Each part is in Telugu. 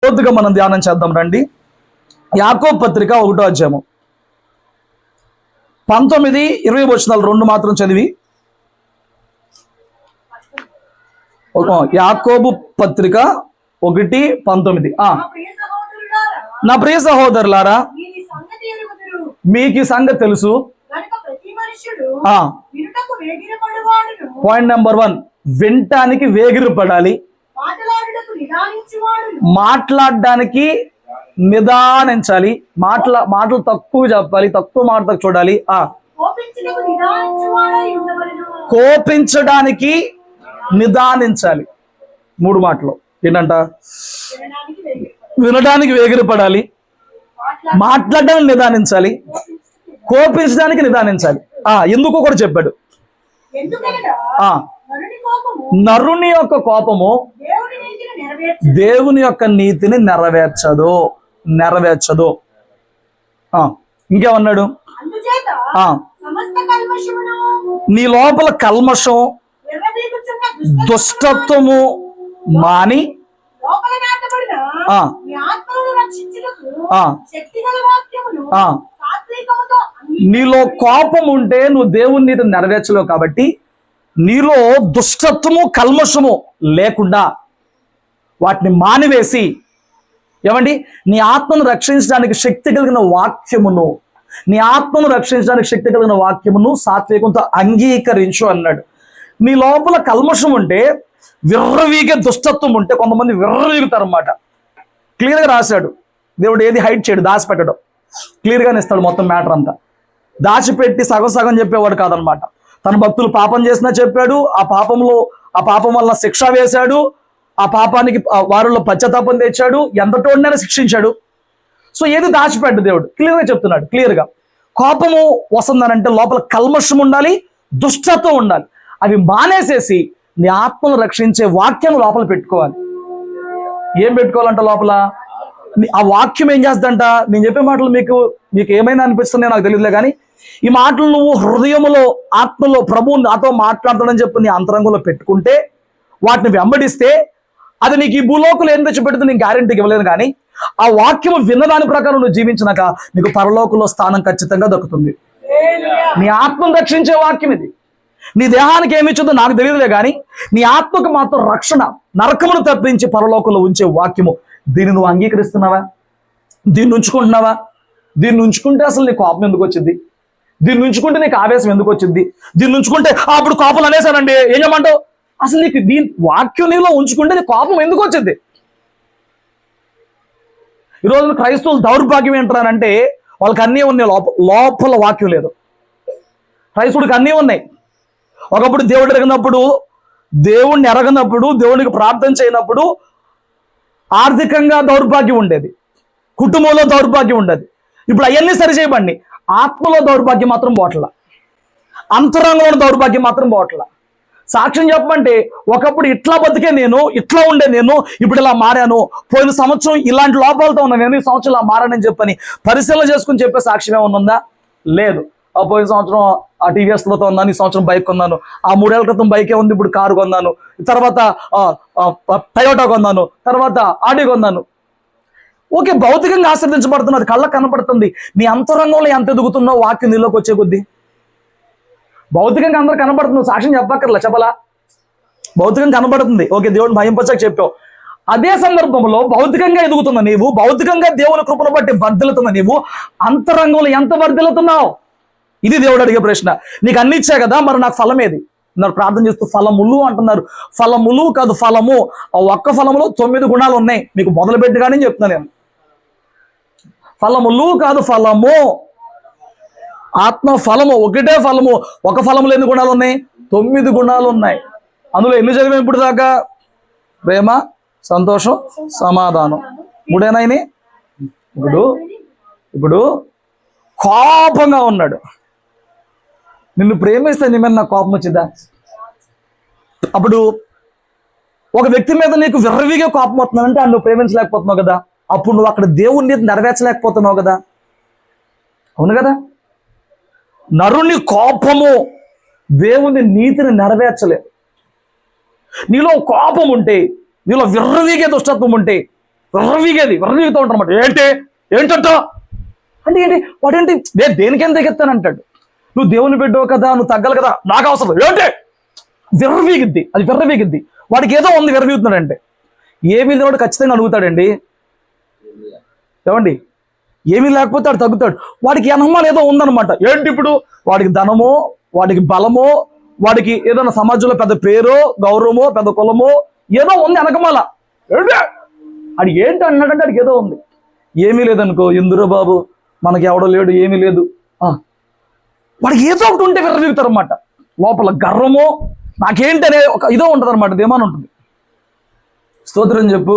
కొద్దిగా మనం ధ్యానం చేద్దాం రండి. యాకోబు పత్రిక 1వ అధ్యాయము 19-20 వచనాలు రెండు మాత్రం చదివి. యాకోబు పత్రిక 1:19. నా ప్రియ సహోదరులారా, మీకు ఈ సంగతి తెలుసు. పాయింట్ నెంబర్ 1, వినటానికి వేగిరపడాలి, మాట్లాడడానికి నిదానించాలి. మాటలు తక్కువ చెప్పాలి, తక్కువ మాటలు చూడాలి. కోపించడానికి నిదానించాలి. 3 మాటలు ఏంటంట? వినడానికి వేగిరపడాలి, మాట్లాడడానికి నిదానించాలి, కోపించడానికి నిదానించాలి. ఎందుకో కూడా చెప్పాడు. నరుని యొక్క కోపము దేవుని యొక్క నీతిని నెరవేర్చదు. ఇంకేమన్నాడు? నీ లోపల కల్మషం, దుష్టత్వము మాని నీలో కోపం ఉంటే నువ్వు దేవుని నీతిని నెరవేర్చలేవు. కాబట్టి నీలో దుష్టత్వము, కల్మషము లేకుండా వాటిని మానివేసి, ఏమండి, నీ ఆత్మను రక్షించడానికి శక్తి కలిగిన వాక్యమును, నీ ఆత్మను రక్షించడానికి శక్తి కలిగిన వాక్యమును సాత్వికంతో అంగీకరించు అన్నాడు. నీ లోపల కల్మషం ఉంటే, విర్రవీగే దుష్టత్వం ఉంటే, కొంతమంది విర్రవీగుతారు అన్నమాట. క్లియర్గా రాశాడు దేవుడు. ఏది హైడ్ చేయడు, దాచిపెట్టడం. క్లియర్గానే ఇస్తాడు మొత్తం మ్యాటర్ అంతా. దాచిపెట్టి సగం చెప్పేవాడు కాదనమాట. తన భక్తులు పాపం చేసినా చెప్పాడు, ఆ పాపం వల్ల శిక్ష వేశాడు, ఆ పాపానికి వారిలో పశ్చాత్తాపం తెచ్చాడు, ఎంతటోడినైనా శిక్షించాడు. సో ఏది దాచిపెట్టు దేవుడు క్లియర్గా చెప్తున్నాడు. క్లియర్గా కోపము వస్తుందనంటే లోపల కల్మషం ఉండాలి, దుష్టత్వం ఉండాలి. అవి మానేసేసి నీ ఆత్మను రక్షించే వాక్యం లోపల పెట్టుకోవాలి. ఏం పెట్టుకోవాలంట లోపల? ఆ వాక్యం ఏం చేస్తుందంట? నేను చెప్పే మాటలు మీకు ఏమైనా అనిపిస్తున్నాయో నాకు తెలియదులే, కానీ ఈ మాటలు నువ్వు హృదయములో, ఆత్మలో ప్రభువు నాతో మాట్లాడతాడని చెప్పి నీ అంతరంగంలో పెట్టుకుంటే, వాటిని వెంబడిస్తే, అది నీకు ఈ భూలోకులు ఏం తెచ్చిపెడుతుంది నేను గ్యారెంటీకి ఇవ్వలేను, కానీ ఆ వాక్యము విన్నదాని ప్రకారం నువ్వు జీవించినాక నీకు పరలోకంలో స్థానం ఖచ్చితంగా దక్కుతుంది. నీ ఆత్మను రక్షించే వాక్యం ఇది. నీ దేహానికి ఏమి ఇచ్చిందో నాకు తెలియదులే, కానీ నీ ఆత్మకు మాత్రం రక్షణ, నరకమును తప్పించి పరలోకంలో ఉంచే వాక్యము. దీన్ని నువ్వు అంగీకరిస్తున్నావా? దీన్ని ఉంచుకుంటున్నావా? దీన్ని ఉంచుకుంటే అసలు నీకు కోపం ఎందుకు వచ్చింది? దీన్ని ఉంచుకుంటే నీకు ఆవేశం ఎందుకు వచ్చింది? దీన్ని ఉంచుకుంటే అప్పుడు కోపం అనేసానండి ఏం చేయమంటావు? అసలు నీకు వాక్యం నీలో ఉంచుకుంటే నీ కోపం ఎందుకు వచ్చింది? ఈరోజు క్రైస్తవులు దౌర్భాగ్యం ఏంటారంటే, వాళ్ళకి అన్నీ ఉన్నాయి, లోపల వాక్యం లేదు. క్రైస్తవుడికి అన్నీ ఉన్నాయి. ఒకప్పుడు దేవుడిని ఎరగనప్పుడు, దేవుడికి ప్రార్థన చేయనప్పుడు ఆర్థికంగా దౌర్భాగ్యం ఉండేది, కుటుంబంలో దౌర్భాగ్యం ఉండేది. ఇప్పుడు అవన్నీ సరిచేయబండి. ఆత్మలో దౌర్భాగ్యం మాత్రం పోట్ల, అంతరంగంలో దౌర్భాగ్యం మాత్రం పోట్ల. సాక్ష్యం చెప్పమంటే, ఒకప్పుడు ఇట్లా బతికే నేను, ఇట్లా ఉండే నేను, ఇప్పుడు ఇలా మారాను. పోయిన సంవత్సరం ఇలాంటి లోపాలతో ఉన్నా నేను, ఈ సంవత్సరం ఇలా మారానని చెప్పని పరిశీలన చేసుకుని చెప్పే సాక్ష్యం ఏమన్నా ఉందా? లేదు. పోయిన సంవత్సరం ఆ టీవీఎస్లో ఉన్నాను, ఈ సంవత్సరం బైక్ కొన్నాను, ఆ 3 ఏళ్ల క్రితం బైకే ఉంది, ఇప్పుడు కారు కొన్నాను, తర్వాత టయోటా కొన్నాను, తర్వాత ఆడి కొన్నాను. ఓకే, భౌతికంగా ఆశ్రదించబడుతున్నది, కళ్ళకు కనపడుతుంది. నీ అంతరంగంలో ఎంత ఎదుగుతున్నావు వాక్యం నీలోకి వచ్చే కొద్దీ. భౌతికంగా అందరూ కనపడుతుంది, సాక్ష్యం చెప్పక్కర్లా, చెప్పలా, భౌతికంగా కనపడుతుంది. ఓకే, దేవుడిని భయంపరచక చెప్పావు. అదే సందర్భంలో భౌతికంగా ఎదుగుతున్న నీవు, భౌతికంగా దేవుని కృపను బట్టి వర్ధిల్లుతున్న నీవు, అంతరంగంలో ఎంత వర్ధిల్లుతున్నావు? ఇది దేవుడు అడిగే ప్రశ్న. నీకు అన్ని ఇచ్చా కదా, మరి నాకు ఫలం ఏది? నాకు ప్రార్థన చేస్తూ ఫలములు అంటున్నారు. ఫలములు కాదు, ఫలము. ఆ ఒక్క ఫలములో 9 గుణాలు ఉన్నాయి. మీకు మొదలుపెట్టి కానీ చెప్తున్నాను నేను. ఫలములు కాదు, ఫలము. ఆత్మ ఫలము, ఒకటే ఫలము. ఒక ఫలములో ఎన్ని గుణాలు ఉన్నాయి? 9 గుణాలు ఉన్నాయి. అందులో ఎన్ని చదివాం ఇప్పుడు దాకా? ప్రేమ, సంతోషం, సమాధానం. 3 ఇప్పుడు కోపంగా ఉన్నాడు. నిన్ను ప్రేమిస్తే నీ మీద నాకు కోపం వచ్చిందా? అప్పుడు ఒక వ్యక్తి మీద నీకు విర్రవీగా కోపం వస్తుందంటే నువ్వు ప్రేమించలేకపోతున్నావు కదా. అప్పుడు నువ్వు అక్కడ దేవుణ్ణి నెరవేర్చలేకపోతున్నావు కదా. అవును కదా? నరుని కోపము దేవుని నీతిని నెరవేర్చలేదు. నీలో కోపం ఉంటే, నీలో విర్రవీగే దుష్టత్వం ఉంటే విర్రవీగుతూ ఉంటారన్నమాట. ఏంటంట అంటే ఏంటి వాడేంటి దేనికేం తెగెత్తానంటాడు. నువ్వు దేవుని బిడ్డవు కదా, నువ్వు తగ్గాలి కదా, నాకు అవసరం ఏంటి విర్రవీగిద్ది. వాడికి ఏదో ఉంది విర్రవీగుతున్నాడంటే. ఏమీ లేవాడు ఖచ్చితంగా అడుగుతాడండి. ఏమండి, ఏమీ లేకపోతే వాడు తగ్గుతాడు. వాడికి అనుమానం ఏదో ఉందన్నమాట. ఏంటి ఇప్పుడు వాడికి ధనమో, వాడికి బలమో, వాడికి ఏదైనా సమాజంలో పెద్ద పేరో, గౌరవమో, పెద్ద కులమో ఏదో ఉంది వెనకమాల. అది ఏంటి అన్నాడంటే వాడికి ఏదో ఉంది. ఏమీ లేదనుకో, ఎందురో బాబు మనకి ఎవడో లేడు, ఏమీ లేదు. వాడికి ఏదో ఒకటి ఉంటే విర్రవీగుతారు అన్నమాట. లోపల గర్వమో నాకేంటనే ఒక ఇదో ఉంటుంది అనమాట, దేమానం ఉంటుంది. స్తోత్రం చెప్పు.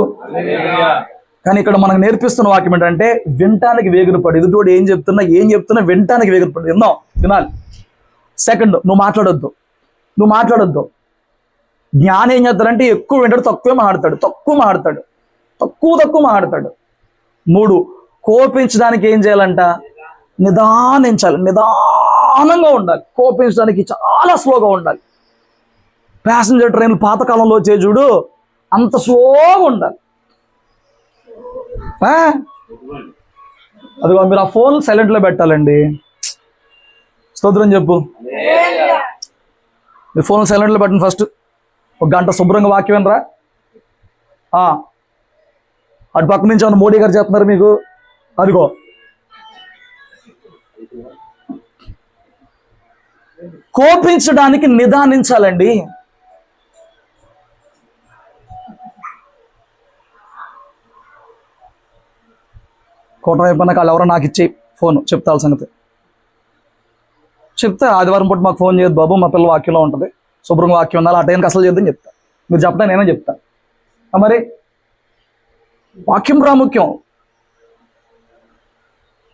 కానీ ఇక్కడ మనకు నేర్పిస్తున్న వాక్యం ఏంటంటే వినటానికి వేగిరపడు. ఎదుటోడు ఏం చెప్తున్నా వినటానికి వేగిరపడు. వినాలి. సెకండ్, నువ్వు మాట్లాడొద్దు. జ్ఞానం ఏం చేస్తాడంటే ఎక్కువ వింటాడు, తక్కువ మాట్లాడతాడు. 3, కోపించడానికి ఏం చేయాలంట? నిదానంగా ఉండాలి. కోపించడానికి చాలా స్లోగా ఉండాలి. ప్యాసింజర్ ట్రైన్లు పాతకాలంలో వచ్చే చూడు, అంత స్లోగా ఉండాలి. అదిగో మీరు ఆ ఫోన్ సైలెంట్లో పెట్టాలండి. స్తోత్రం చెప్పు. మీరు ఫోన్ సైలెంట్లో పెట్టండి. ఫస్ట్ 1 గంట శుభ్రంగా వాక్యం వినరా. అటు పక్క నుంచి ఏమన్నా మోడీ గారు చెప్తున్నారు మీకు. అదిగో కోపించడానికి నిదానించాలండి. కోట అయిపోయినాక వాళ్ళు ఎవరో నాకు ఇచ్చి ఫోన్ చెప్తాల సంగతి చెప్తే, ఆదివారం పూట మాకు ఫోన్ చేయదు బాబు, మా పిల్లల వాక్యంలో ఉంటుంది, శుభ్రంగా వాక్యం ఉండాలి, ఆ టైంకి అసలు చేద్దని చెప్తా. మీరు చెప్పడా నేనే చెప్తా. మరి వాక్యం ప్రాముఖ్యం.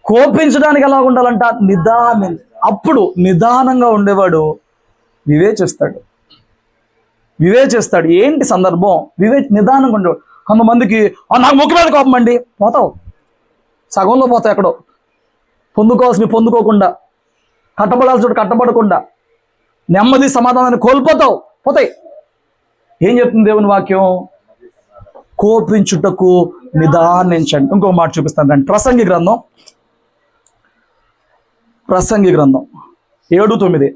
కోపించడానికి ఎలా ఉండాలంట? అప్పుడు నిదానంగా ఉండేవాడు వివేచిస్తాడు. ఏంటి సందర్భం? నిదానంగా ఉండేవాడు. కొంతమందికి నాకు ముఖ్య మీద కోపం అండి, పోతావు, సగంలో పోతావు. ఎక్కడో పొందుకోవాల్సిన పొందుకోకుండా, కట్టబడాల్సిన చోటు కట్టబడకుండా, నెమ్మది సమాధానాన్ని పోతాయి. ఏం చెప్తుంది దేవుని వాక్యం? కోపించుటకు నిదానించండి. ఇంకో మాట చూపిస్తాను రండి. ప్రసంగి గ్రంథం 7:9.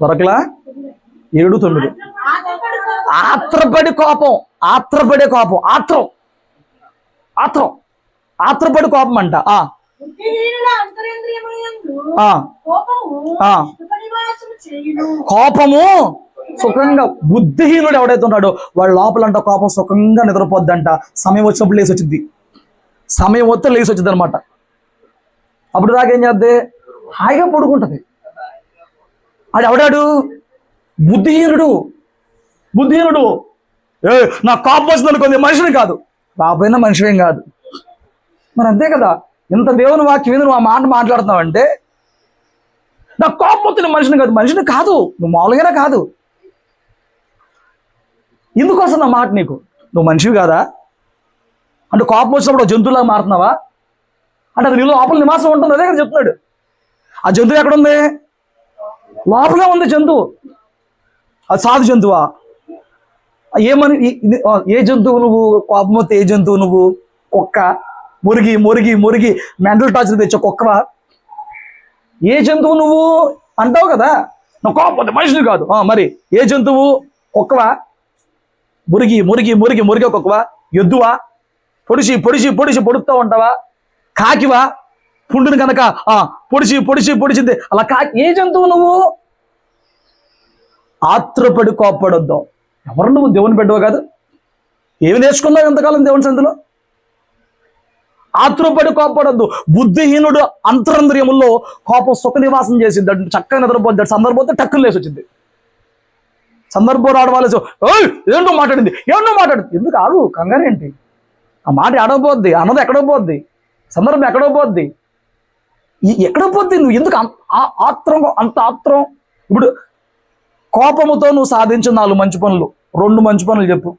వరకలా 7:9. ఆత్రపడి కోపం అంట. కోపము సుఖంగా, బుద్ధిహీనుడు ఎవడైతే ఉన్నాడో వాడు లోపలంట కోపం సుఖంగా నిద్రపోద్దంట. సమయం వచ్చినప్పుడు లేచి వచ్చింది అనమాట. అప్పుడు దాకా ఏం చేద్దే? హాయిగా పడుకుంటది. అది ఎవడాడు? బుద్ధిహీనుడు. నా కోపం వచ్చింది అనుకుంది, మనిషిని కాదు, రాబోయిన మనిషివేం కాదు. మరి అంతే కదా. ఇంత దేవుని వాక్యం మీద నువ్వు ఆ మాట మాట్లాడుతున్నావంటే, నా కోపం వచ్చిన మనిషిని కాదు, నువ్వు మామూలుగానే కాదు. ఎందుకోసం నా మాట నీకు? నువ్వు మనిషివి కాదా? అంటే కోపం వచ్చినప్పుడు జంతువులాగా మారుతున్నావా? అంటే అది నీలో లోపల నివాసం ఉంటుంది. అదే కదా చెప్తున్నాడు. ఆ జంతువు ఎక్కడుంది? లోపలే ఉంది జంతువు. అది సాధు జంతువా? ఏ జంతువు నువ్వు? కోపం వస్తే ఏ జంతువు నువ్వు? కుక్క. మురిగి మెంటల్ టార్చర్ తెచ్చే కుక్కవా? ఏ జంతువు నువ్వు అంటావు కదా. నువ్వు కోపం మనిషిని కాదు. మరి ఏ జంతువు? కుక్కవా? మురిగి కుక్కవా? ఎద్దువా? పొడిచి పొడుస్తూ ఉంటావా? కాకివా? పుండుని కనుక పొడిచింది అలా ఏ జంతువు నువ్వు? ఆత్రపడి కోప్పడొద్దు. ఎవరు నువ్వు? దేవుని బిడ్డవు కాదు. ఏమి నేర్చుకున్నావు ఎంతకాలం దేవుని సంధిలో? ఆత్రపడి కోప్పడొద్దు. బుద్ధిహీనుడు అంతరంద్రియముల్లో కోపం సుఖ నివాసం చేసింది. చక్కగా నిద్రపోద్దాడు. సందర్భంతో టక్కులు లేసి వచ్చింది. సందర్భం రావడం వల్ల ఏంటో మాట్లాడింది. ఎందుకు ఆగు, కంగారేంటి? ఆ మాట ఎడవబోద్ది, అన్నది ఎక్కడో పోద్ది, సందర్భం ఎక్కడో పోద్ది, నువ్వు ఎందుకు అంత ఆత్రం? ఇప్పుడు కోపముతో నువ్వు సాధించిన 4 మంచి పనులు, 2 మంచి పనులు చెప్పు.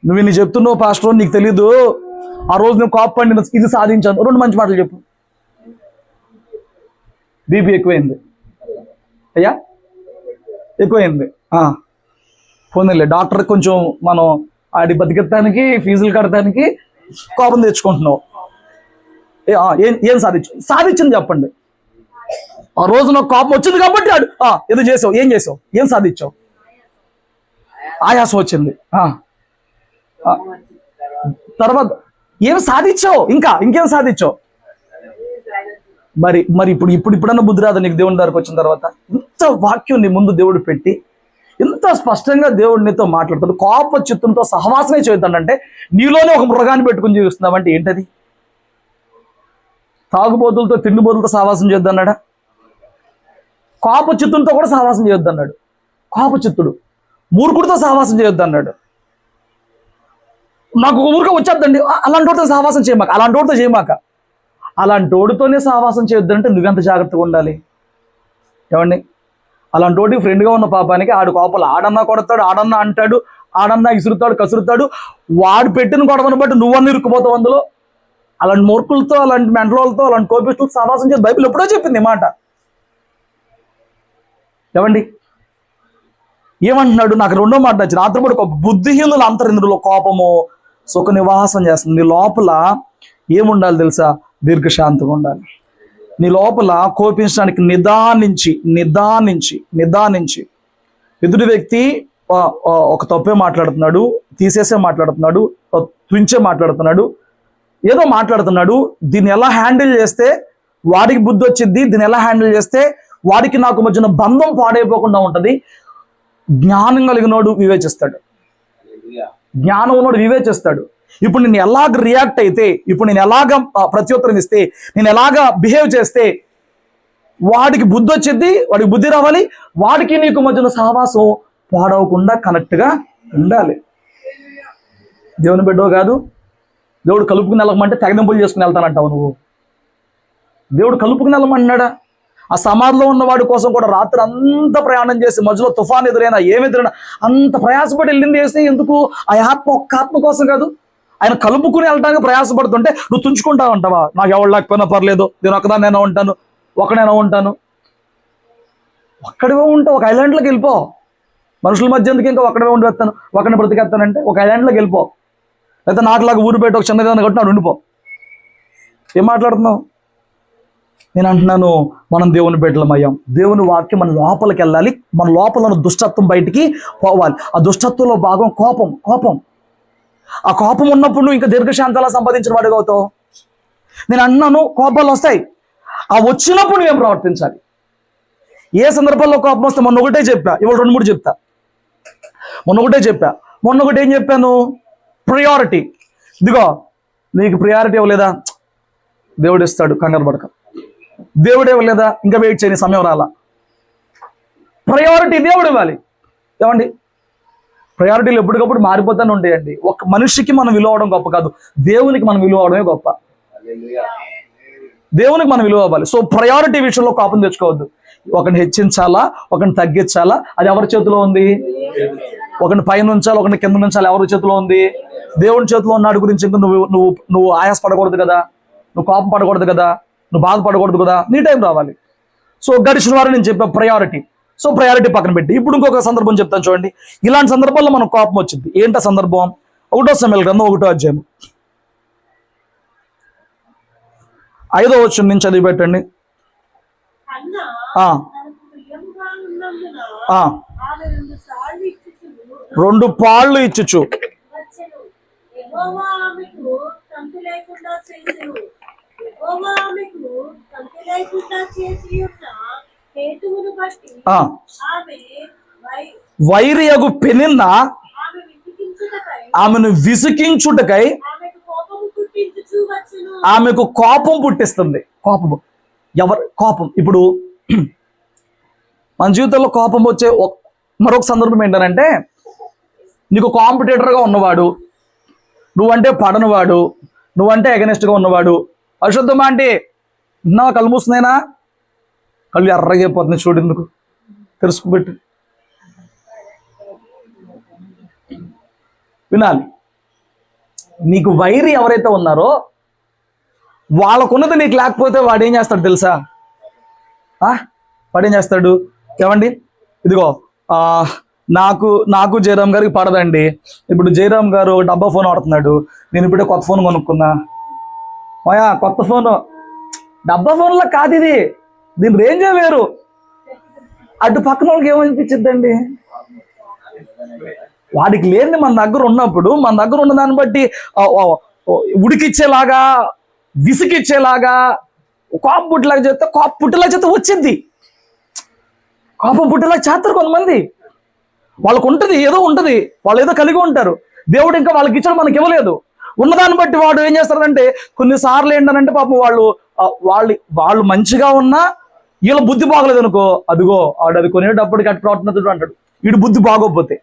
నువ్వు ఇన్ని చెప్తున్నావు పాస్టర్, నీకు తెలీదు, ఆ రోజు నువ్వు కోపపడి ఇది సాధించాను. 2 మంచి మాటలు చెప్పు. బీపీ ఎక్కువైంది. అయ్యా ఎక్కువైంది. పోనీలే, డాక్టర్ కొంచెం మనం ఆడి బతికెత్తానికి ఫీజులు కట్టడానికి కోపం తెచ్చుకుంటున్నావు. ఏం సాధించింది చెప్పండి. ఆ రోజు నాకు కోపం వచ్చింది కాబట్టి ఏదో చేసావు. ఏం చేసావు? ఏం సాధించావు? ఆయాసం వచ్చింది. తర్వాత ఏం సాధించావు? ఇంకేం సాధించావు? మరి ఇప్పుడన్నా బుద్ధి రాదా నీకు దేవుని దగ్గరకు వచ్చిన తర్వాత? ఇంత వాక్యం నీ ముందు దేవుడు పెట్టి ఇంత స్పష్టంగా దేవుడు నీతో మాట్లాడుతాడు. కోప చిత్తంతో సహవాసమే చేద్దానంటే నీలోనే ఒక మృగాన్ని పెట్టుకుని జీవిస్తున్నావంటే ఏంటది? తాగుబోతులతో తిండిబోతులతో సహవాసం చేద్దన్నాడా? కోప చిత్తంతో కూడా సహవాసం చేయొద్దన్నాడు. కోప చిత్తుడు మూర్ఖుడితో సహవాసం చేయొద్దన్నాడు. నాకు ఊరికే వచ్చేద్దండి అలాంటి వాడితో సహవాసం చేయమాక, అలాంటి వాడితో చేయమాక. అలాంటి వాడితోనే సహవాసం చేయొద్దంటే నువ్వెంత జాగ్రత్తగా ఉండాలి ఏమండి? అలాంటి వాడికి ఫ్రెండ్గా ఉన్న పాపానికి ఆడు కోపలు ఆడన్నా కొడతాడు, ఆడన్నా అంటాడు, ఆడన్నా ఇసురుతాడు, కసురుతాడు. వాడు పెట్టిన గొడవను బట్టి నువ్వన్నీ ఇరుక్కుపోతావు అందులో. అలాంటి మూర్ఖులతో, అలాంటి మెంటలతో, అలాంటి కోపిస్తులతో సహవాసం చేసి బైబిల్ ఎప్పుడో చెప్పింది మాట. ఏమండి ఏమంటున్నాడు? నాకు రెండో మాట నచ్చింది. రాత్రిపూట ఒక బుద్ధిహీనుల అంతరింద్రులో కోపము సుఖ నివాసం చేస్తుంది. నీ లోపల ఏముండాలి తెలుసా? దీర్ఘశాంతంగా ఉండాలి. నీ లోపల కోపించడానికి నిదానించి ఎదుటి వ్యక్తి ఒక తప్పే మాట్లాడుతున్నాడు, తీసేసే మాట్లాడుతున్నాడు, తుంచే మాట్లాడుతున్నాడు, ఏదో మాట్లాడుతున్నాడు. దీన్ని ఎలా హ్యాండిల్ చేస్తే వాడికి బుద్ధి వచ్చింది, దీన్ని ఎలా హ్యాండిల్ చేస్తే వాడికి నాకు మధ్యన బంధం పాడైపోకుండా ఉంటుంది. జ్ఞానం కలిగినోడు వివేచిస్తాడు. జ్ఞానం ఉన్నోడు వివేచిస్తాడు. ఇప్పుడు నేను ఎలాగ రియాక్ట్ అయితే, ఇప్పుడు నేను ఎలాగ ప్రత్యుత్తరం ఇస్తే, నేను ఎలాగ బిహేవ్ చేస్తే వాడికి బుద్ధి వచ్చింది, వాడికి బుద్ధి రావాలి, వాడికి నీకు మధ్యన సహవాసం పాడవకుండా కనెక్ట్గా ఉండాలి. దేవుని బిడ్డో కాదు, దేవుడు కలుపుకుని వెళ్ళమంటే తెగదింపులు చేసుకుని వెళ్తానంటావు నువ్వు. దేవుడు కలుపుకుని వెళ్ళమంటున్నాడా? ఆ సమాధిలో ఉన్నవాడి కోసం కూడా రాత్రి అంత ప్రయాణం చేసి మధ్యలో తుఫాన్ ఎదురైనా ఏమెదురైనా అంత ప్రయాసపడి వెళ్ళింది వేస్తే ఎందుకు? ఆ ఒక్క ఆత్మ కోసం కాదు. ఆయన కలుపుకుని వెళ్ళడానికి ప్రయాసపడుతుంటే నువ్వు తుంచుకుంటావు అంటావా? నాకు ఎవరు లేకపోయినా పర్లేదు, నేను ఒకదాన్నైనా ఉంటాను, ఒకనైనా ఉంటాను. ఒక్కడివే ఉంటావు, ఒక ఐలాండ్లోకి వెళ్ళిపో. మనుషుల మధ్య ఎందుకు ఇంకా ఒక్కడే ఉండి వేస్తాను, ఒకరిని బ్రతికేస్తానంటే ఒక ఐలాండ్లోకి వెళ్ళిపో. లేకపోతే నాకులాగా ఊరు పెట్టి ఒక చిన్నదాన్ని కట్టి నాడు ఉండిపో. ఏం మాట్లాడుతున్నావు? నేను అంటున్నాను, మనం దేవుని బిడ్డలమయ్యాం. దేవుని వాక్యం మన లోపలికి వెళ్ళాలి. మన లోపల ఉన్న దుష్టత్వం బయటికి పోవాలి. ఆ దుష్టత్వంలో భాగం కోపం. ఆ కోపం ఉన్నప్పుడు నువ్వు ఇంకా దీర్ఘశాంతాలా సంపాదించిన వాడిగా అవుతావు. నేను అన్నాను, కోపాలు వస్తాయి. ఆ వచ్చినప్పుడు నువ్వేం ప్రవర్తించాలి? ఏ సందర్భాల్లో కోపం వస్తే మొన్న ఒకటే చెప్పా, ఇవాళ 2-3 చెప్తా. మొన్న ఒకటి ఏం చెప్పాను? ప్రియారిటీ. ఇదిగో నీకు ప్రియారిటీ ఇవ్వలేదా? దేవుడు ఇస్తాడు, కంగారు పడక. దేవుడు ఇవ్వలేదా? ఇంకా వెయిట్ చేయని, సమయం రాలా. ప్రయారిటీ దేవుడు ఇవ్వాలి. ఏమండి, ప్రయారిటీలు ఎప్పటికప్పుడు మారిపోతానే ఉంటాయండి. ఒక మనిషికి మనం విలువ అవడం గొప్ప కాదు, దేవునికి మనం విలువ అవడమే గొప్ప. దేవునికి మనం విలువ అవ్వాలి. సో ప్రయారిటీ విషయంలో కోపం తెచ్చుకోవద్దు. ఒకరిని హెచ్చించాలా, ఒకరిని తగ్గించాలా, అది ఎవరి చేతిలో ఉంది? ఒకరిని పైన ఉంచాలి, ఒకరిని కింద ఉంచాలి, ఎవరి చేతిలో ఉంది? దేవుని చేతిలో ఉన్నాడు. గురించి ఇంకా నువ్వు ఆయాసపడకూడదు కదా, నువ్వు కోపం పడకూడదు కదా, నువ్వు బాధపడకూడదు కదా. నీ టైం రావాలి. సో గడిచిన వారు నేను చెప్పా ప్రయారిటీ. సో ప్రయారిటీ పక్కన పెట్టి ఇప్పుడు ఇంకొక సందర్భం చెప్తాను చూడండి. ఇలాంటి సందర్భాల్లో మనకు కోపం వచ్చింది. ఏంటో సందర్భం? 1 సమూయేలు గ్రంథం 1వ అధ్యాయం 5వ వచనం నుంచి చదివి పెట్టండి. రెండు పాళ్ళు ఇచ్చుచు వైరియగు పెనిన్న ఆమెను విసికించుటకై ఆమెకు కోపం పుట్టిస్తుంది. కోపం ఇప్పుడు మన జీవితంలో కోపం వచ్చే మరొక సందర్భం ఏంటంటే, నీకు కాంపిటేటర్గా ఉన్నవాడు, నువ్వంటే పడనివాడు, నువ్వంటే ఎగనెస్ట్గా ఉన్నవాడు, అశుద్ధమా అంటే నా కళ్ళు మూస్తున్నాయినా, కళ్ళు ఎర్రగైపోతున్నాయి చూడు, ఎందుకు తెలుసుకుపెట్టు వినాలి. నీకు వైరి ఎవరైతే ఉన్నారో వాళ్ళకున్నది నీకు లేకపోతే వాడు ఏం చేస్తాడు తెలుసా? వాడేం చేస్తాడు? ఏమండి ఇదిగో ఆ నాకు నాకు జయరామ్ గారికి పడదండి. ఇప్పుడు జయరామ్ గారు డబ్బా ఫోన్ వాడుతున్నాడు, నేను ఇప్పుడే కొత్త ఫోన్ కొనుక్కున్నా. మాయా కొత్త ఫోను డబ్బా ఫోన్లో కాదు ఇది, దీని రేంజే వేరు. అటు పక్కన వాళ్ళకి ఏమనిపించిద్దండి? వాడికి లేని మన దగ్గర ఉన్నప్పుడు మన దగ్గర ఉన్న దాన్ని బట్టి ఉడికిచ్చేలాగా విసికిచ్చేలాగా కోపం పుట్టేలాగా చేస్తే కోపం పుట్టేలా చేస్తే వచ్చింది. కోపం పుట్టేలా చేస్తారు కొంతమంది. వాళ్ళకు ఉంటుంది, ఏదో ఉంటుంది, వాళ్ళు ఏదో కలిగి ఉంటారు. దేవుడు ఇంకా వాళ్ళకి ఇచ్చాడు, మనకి ఇవ్వలేదు. ఉన్నదాన్ని బట్టి వాడు ఏం చేస్తారంటే కొన్నిసార్లు ఏంటనంటే పాపం వాళ్ళు మంచిగా ఉన్నా వీళ్ళ బుద్ధి బాగలేదు అనుకో, అదిగో వాడు అది కొనేటప్పటికి అటు ప్రవర్తన అంటాడు. వీడు బుద్ధి బాగోకపోతే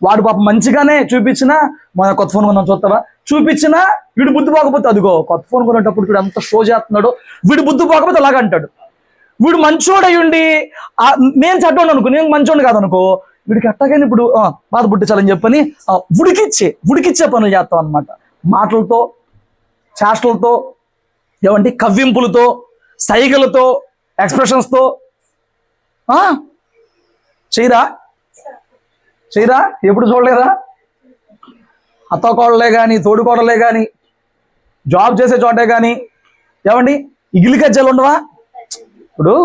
వాడు పాపం మంచిగానే చూపించినా, మన కొత్త ఫోన్ కొన్నాం చూస్తావా చూపించినా వీడు బుద్ధి బాగపోతే అదిగో కొత్త ఫోన్ కొనేటప్పుడు వీడు ఎంత షో చేస్తున్నాడో, వీడు బుద్ధి బాగపోతే అలాగ అంటాడు. వీడు మంచోడయ్యుండి నేను చెడ్డోడు అనుకో, నేను మంచోడు కాదనుకో, వీడికి అట్టగానే ఇప్పుడు బాధ పుట్టించాలని చెప్పని ఉడికిచ్చే పనులు చేస్తాం అనమాట. మాటలతో, చేష్టలతో, ఏమంటే కవ్వింపులతో, సైగలతో, ఎక్స్ప్రెషన్స్తో. చేయరా ఎప్పుడు చూడలేదా? అత్తకోడలే కానీ, తోడుకోడలే కానీ, జాబ్ చేసే చోటే కానీ, ఏమండి ఇగిలి కజ్జాలు ఉండవా? ఇప్పుడు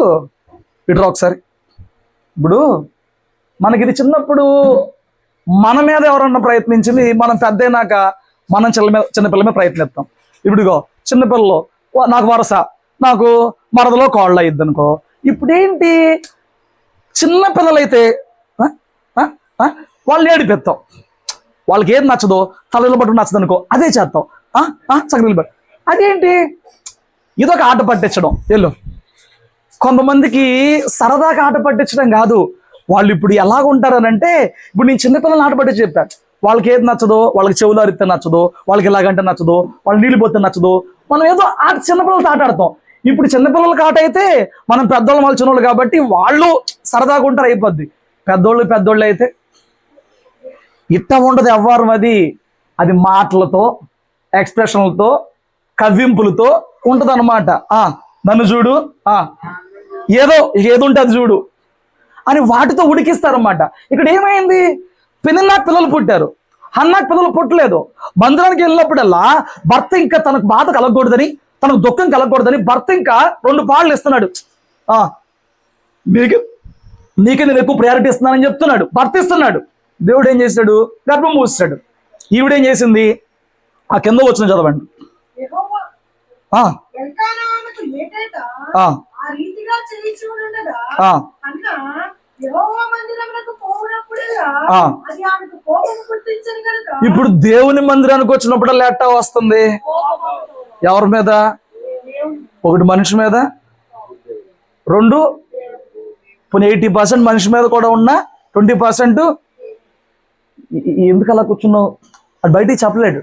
ఇట్రా ఒకసారి. ఇప్పుడు మనకి చిన్నప్పుడు మన మీద ఎవరన్నా ప్రయత్నించింది, మనం పెద్దయినాక మనం చిన్నపిల్ల మీద ప్రయత్నిస్తాం. ఇప్పుడుగో చిన్నపిల్లలు నాకు వరస, నాకు మరదలో కోళ్ళ అయ్యిద్ది అనుకో. ఇప్పుడేంటి చిన్నపిల్లలైతే వాళ్ళని ఏడిపిస్తాం. వాళ్ళకి ఏది నచ్చదో, తలలు పట్టు నచ్చదు అనుకో, అదే చేస్తాం. చక్కని బట్టి అదేంటి ఇదొక ఆట పట్టించడం. వెళ్ళు కొంతమందికి సరదాగా ఆట పట్టించడం కాదు. వాళ్ళు ఇప్పుడు ఎలాగ ఉంటారనంటే, ఇప్పుడు నేను చిన్నపిల్లల్ని ఆట పట్టించి చెప్పాను. వాళ్ళకి ఏది నచ్చదో, వాళ్ళకి చెవులు అరిస్తే నచ్చదో, వాళ్ళకి ఎలాగంటే నచ్చదో, వాళ్ళు నీళ్ళు పోతే నచ్చదో, మనం ఏదో ఆట చిన్నపిల్లలతో ఆట ఆడతాం. ఇప్పుడు చిన్నపిల్లలకి ఆట అయితే మనం పెద్దోళ్ళు వాళ్ళు చిన్నోళ్ళు కాబట్టి వాళ్ళు సరదాగా ఉంటారు, అయిపోద్ది. పెద్దోళ్ళు అయితే ఇట్ట ఉండదు వ్యవహారం. అది మాటలతో, ఎక్స్ప్రెషన్లతో, కవ్వింపులతో ఉంటుంది అనమాట. నన్ను చూడు, ఏదో ఉంటే అది చూడు అని వాటితో ఉడికిస్తారన్నమాట. ఇక్కడ ఏమైంది? పెనిన్నాకు పిల్లలు పుట్టారు, హన్నాకు పిల్లలు పుట్టలేదు. మందిరానికి వెళ్ళినప్పుడల్లా భర్త ఇంకా తనకు బాధ కలగకూడదని, తనకు దుఃఖం కలగకూడదని భర్త ఇంకా 2 పాళ్ళు ఇస్తున్నాడు. నీకే నేను ఎక్కువ ప్రయారిటీ ఇస్తున్నానని చెప్తున్నాడు, భర్త ఇస్తున్నాడు. దేవుడు ఏం చేశాడు? గర్భం మూసాడు. ఈవిడేం చేసింది? ఆ కింద వచ్చిన చదవండి. ఇప్పుడు దేవుని మందిరానికి వచ్చినప్పుడల్లా ఎట్టా వస్తుంది? ఎవరి మీద? ఒకటి మనిషి మీద, 2 పోనీ 80% మనిషి మీద కూడా ఉన్నా 20% ఎందుకు అలా కూర్చున్నావు అది బయటికి చెప్పలేడు.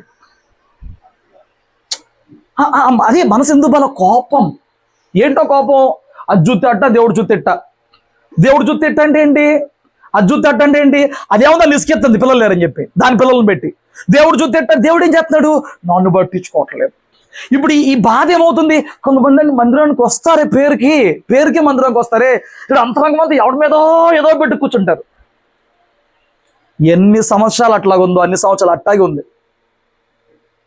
అదే మనసు ఎందుకు బల కోపం. ఏంటో కోపం? అది చూత్తేట దేవుడు చూత్తెట్ట. దేవుడు చూత్తెట్ట అంటే ఏంటి? అది చూత్తెట్ట అంటే ఏంటి? అదేమో నిసుకెత్తుంది పిల్లలు లేరని చెప్పి దాని పిల్లల్ని పెట్టి. దేవుడు చూత్తెట్ట, దేవుడు ఏం చేస్తున్నాడు? నన్ను పట్టించుకోవట్లేదు. ఇప్పుడు ఈ బాధ ఏమవుతుంది? కొంతమంది మందిరానికి వస్తారే, పేరుకి మందిరానికి వస్తారే, ఇప్పుడు అంతరంగం అంతా ఎవరి మీదో ఏదో పెట్టి కూర్చుంటారు. ఎన్ని సంవత్సరాలు అట్లాగుందో అన్ని సంవత్సరాలు అట్టాగే ఉంది.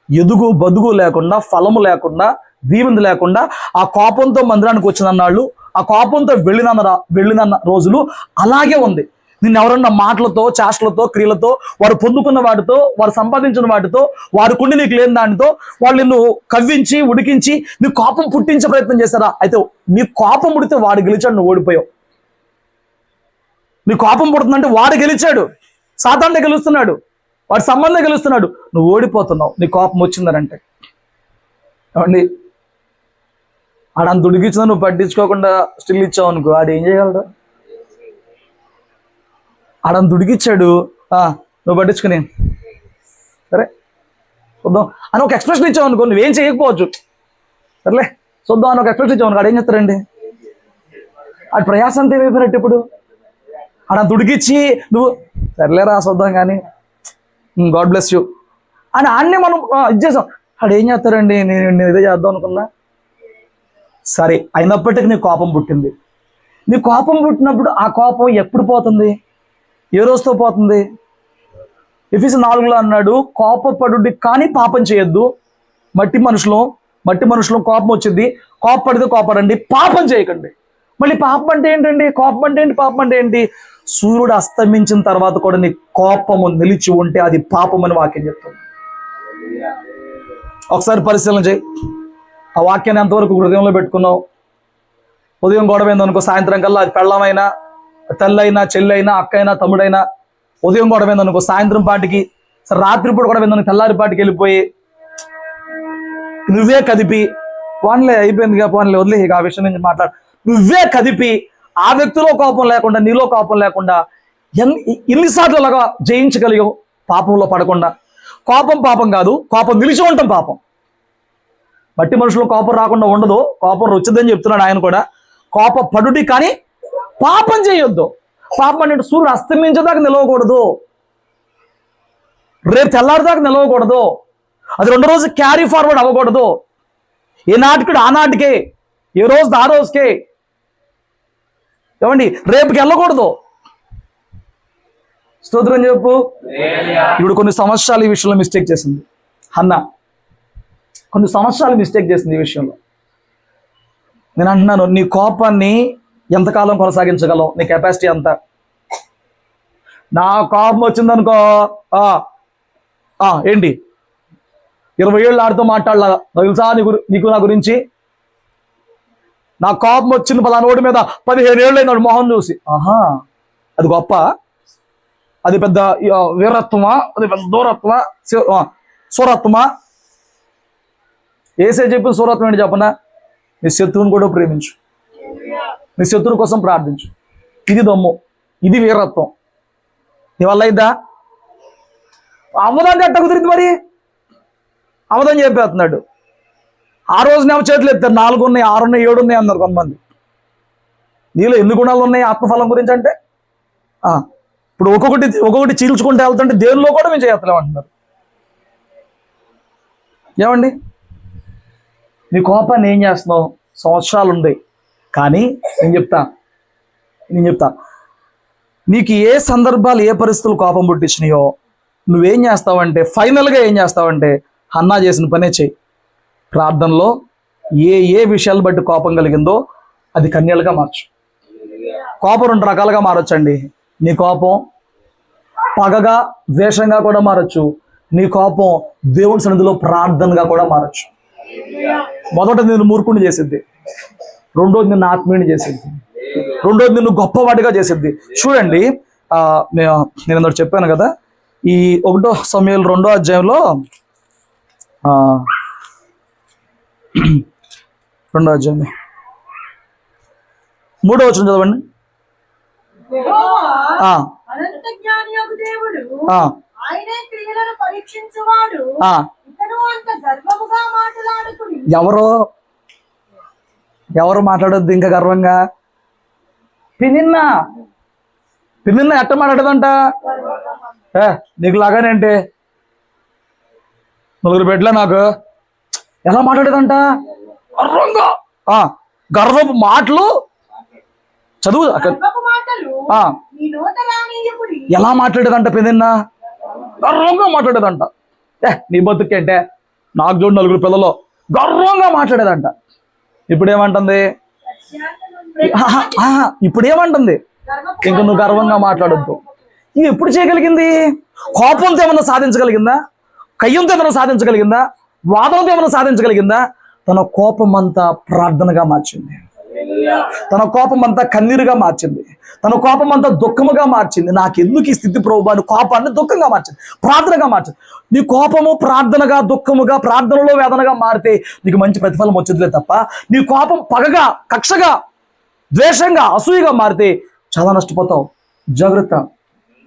ఎదుగు బదుగు లేకుండా, ఫలము లేకుండా, దీవెన లేకుండా ఆ కోపంతో మందిరానికి వచ్చినన్నాళ్ళు, ఆ కోపంతో వెళ్ళిన రోజులు అలాగే ఉంది. నిన్ను ఎవరన్నా మాటలతో, చేష్టలతో, క్రియలతో, వారు పొందుకున్న వాటితో, వారు సంపాదించిన వాటితో, వారి కుండి నీకు లేని దానితో వాళ్ళు నిన్ను కవ్వించి, ఉడికించి నీ కోపం పుట్టించే ప్రయత్నం చేశారా? అయితే నీ కోపం పుడితే వాడు గెలిచాడు, నువ్వు ఓడిపోయావు. నీ కోపం పుడుతుందంటే వాడు గెలిచాడు, సాతానుడే గెలుస్తున్నాడు, వాడి సంబంధం గెలుస్తున్నాడు, నువ్వు ఓడిపోతున్నావు నీ కోపం వచ్చిందనంటే. ఏమండి ఆడంత ఉడికించిన నువ్వు పట్టించుకోకుండా స్టిల్ ఇచ్చావు అనుకో, ఆడు ఏం చేయగలడు? ఆడంత ఉడికిచ్చాడు, నువ్వు పట్టించుకుని సరే చూద్దాం అని ఒక ఎక్స్ప్రెషన్ ఇచ్చావు అనుకో, నువ్వేం చేయకపోవచ్చు, సర్లే చూద్దాం అని ఒక ఎక్స్ప్రెషన్ ఇచ్చావు అనుకో, ఆడేం చేస్తారండి? ఆడి ప్రయాసం అంతా ఏమైపోయినట్టు. ఇప్పుడు ఆడంత ఉడికిచ్చి నువ్వు సర్లేరా చూద్దాం కానీ గాడ్ బ్లెస్ యూ అని ఆడనే మనం ఇచ్చేసాం. ఆడు ఏం చేస్తారండి? నేను ఇదే చేద్దాం అనుకున్నా. సరే అయినప్పటికీ నీ కోపం పుట్టింది. నీ కోపం పుట్టినప్పుడు ఆ కోపం ఎప్పుడు పోతుంది? ఏ రోజుతో పోతుంది? ఎఫెసీ 4లో అన్నాడు, కోపపడుడి కానీ పాపం చేయొద్దు. మట్టి మనుషులు కోపం వచ్చింది, కోపపడితే కోపడండి, పాపం చేయకండి. మళ్ళీ పాపం అంటే ఏంటండి? కోపం అంటే ఏంటి? పాపం అంటే ఏంటి? సూర్యుడు అస్తమించిన తర్వాత కూడా నీ కోపము నిలిచి ఉంటే అది పాపం అని వాక్యం చెప్తుంది. ఒకసారి పరిశీలన చేయి. ఆ వాక్యాన్ని ఎంతవరకు హృదయంలో పెట్టుకున్నావు? ఉదయం గొడవ ఏందనుకో, సాయంత్రం కల్లా అది పెళ్ళమైనా, తల్లైనా, చెల్లైనా, అక్కైనా, తమ్ముడైనా, ఉదయం గొడవ ఏందనుకో, సాయంత్రం పాటికి, రాత్రిపూట గొడవ ఏందనుకో, తెల్లారి పాటికి వెళ్ళిపోయి నువ్వే కదిపి, పోన్లే అయిపోయిందిగా, పోన్లే వదిలే, ఇక ఆ విషయం నుంచి మాట్లాడు, నువ్వే కదిపి ఆ వ్యక్తిలో కోపం లేకుండా, నీలో కోపం లేకుండా ఎన్నిసార్లు అలాగా జయించగలిగావు పాపంలో పడకుండా? కోపం పాపం కాదు, కోపం నిలిచి ఉండటం పాపం. మట్టి మనుషులు కోపం రాకుండా ఉండదు, కోపం వచ్చిందని చెప్తున్నాడు ఆయన కూడా. కోపపడుడి కానీ పాపం చేయొద్దు. పాపం అంటే సూర్యుడు అస్తమించేదాకా నిలవకూడదు, రేపు తెల్లారిదాకా నిలవకూడదు, అది రెండో రోజు క్యారీ ఫార్వర్డ్ అవ్వకూడదు. ఏ నాటికుడు ఆ నాటికే, ఏ రోజు ఆ రోజుకే, ఏమండి, రేపుకి వెళ్ళకూడదు. స్తోత్రం చెప్పు. ఇప్పుడు కొన్ని సంవత్సరాలు ఈ విషయంలో మిస్టేక్ చేసింది హన్నా, కొన్ని సంవత్సరాలు మిస్టేక్ చేసింది ఈ విషయంలో. నేను అంటున్నాను, నీ కోపాన్ని ఎంతకాలం కొనసాగించగలవు? నీ కెపాసిటీ ఎంత? నా కోపం వచ్చిందనుకో, ఏంటి 20 ఏళ్ళు ఆడితో మాట్లాడలా తెలుసా నీకు నా గురించి? నా కోపం వచ్చింది పలానోడి మీద 15 ఏళ్ళు అయినాడు మొహం చూసి, అది గొప్ప, అది పెద్ద వీరత్వమా, అది పెద్ద దూరత్వమా, సూరత్వమా? ఏసే చెప్పిన సూరత్వం ఏంటి చెప్పనా? నీ శత్రువుని కూడా ప్రేమించు, నీ శత్రువు కోసం ప్రార్థించు. ఇది దమ్ము, ఇది వీరత్వం. నీ వల్ల అయిద్దా? అవ్వదాన్ని అట్ట కుదిరింది, మరి అవదని చెప్పేస్తున్నాడు. ఆ రోజు నేను చేతులు ఎత్తారు, 4 ఉన్నాయి, 6 ఉన్నాయి, 7 ఉన్నాయి అన్నారు కొంతమంది. నీలో ఎన్ని గుణాలు ఉన్నాయి ఆత్మఫలం గురించి అంటే? ఇప్పుడు ఒక్కొక్కటి చీల్చుకుంటూ వెళ్తుంటే దేనిలో కూడా మేము చేయట్లేము అంటున్నారు. ఏమండి, నీ కోపాన్ని ఏం చేస్తున్నావు? సంవత్సరాలు ఉంది, కానీ నేను చెప్తా, నీకు ఏ సందర్భాలు, ఏ పరిస్థితులు కోపం పుట్టించినాయో నువ్వేం చేస్తావంటే, ఫైనల్గా ఏం చేస్తావంటే, హన్నా చేసిన పనే చెయ్యి. ప్రార్థనలో ఏ విషయాలు బట్టి కోపం కలిగిందో అది కన్యలుగా మార్చు. కోపం 2 రకాలుగా మారొచ్చండి. నీ కోపం పగగా, ద్వేషంగా కూడా మారచ్చు. నీ కోపం దేవుని సన్నిధిలో ప్రార్థనగా కూడా మారచ్చు. మొదట నిన్ను మూర్ఖుని చేసిద్ది, రెండోది నిన్ను ఆత్మీయుని చేసిద్ది, రెండోది నిన్ను గొప్పవాడిగా చేసిద్ది. చూడండి, నేను అందరూ చెప్పాను కదా, ఈ 1 సమూయేలు 2వ అధ్యాయంలో 2వ అధ్యాయం 3వ వచనం చదవండి. ఎవరు మాట్లాడొద్దు ఇంకా గర్వంగా? పినిన్న ఎట్ట మాట్లాడదంట? నీకు లాగానేంటి, 4 బిడ్డలే నాకు, ఎలా మాట్లాడేదంట? గర్వంగా, గర్వపు మాటలు. చదువు ఎలా మాట్లాడేదంట? పెదన్న గర్వంగా మాట్లాడేదంట. నీ బతుకేంటే, నాకు చూడు 4 పిల్లలు, గర్వంగా మాట్లాడేదంట. ఇప్పుడేమంటుంది? ఇంక నువ్వు గర్వంగా మాట్లాడొద్దు. ఇది ఎప్పుడు చేయగలిగింది? కోపంతో ఏమన్నా సాధించగలిగిందా? కయ్యంతో ఏమైనా సాధించగలిగిందా? వాదనతో ఏమైనా సాధించగలిగిందా? తన కోపం అంతా ప్రార్థనగా మార్చింది, తన కోపం అంతా కన్నీరుగా మార్చింది, తన కోపం అంతా దుఃఖముగా మార్చింది. నాకెందుకు ఈ స్థితి ప్రభువా అని కోపాన్ని దుఃఖంగా మార్చింది, ప్రార్థనగా మార్చింది. నీ కోపము ప్రార్థనగా, దుఃఖముగా, ప్రార్థనలో వేదనగా మారితే నీకు మంచి ప్రతిఫలం వచ్చిందిలే తప్ప, నీ కోపం పగగా, కక్షగా, ద్వేషంగా, అసూయగా మారితే చాలా నష్టపోతావు. జాగ్రత్త,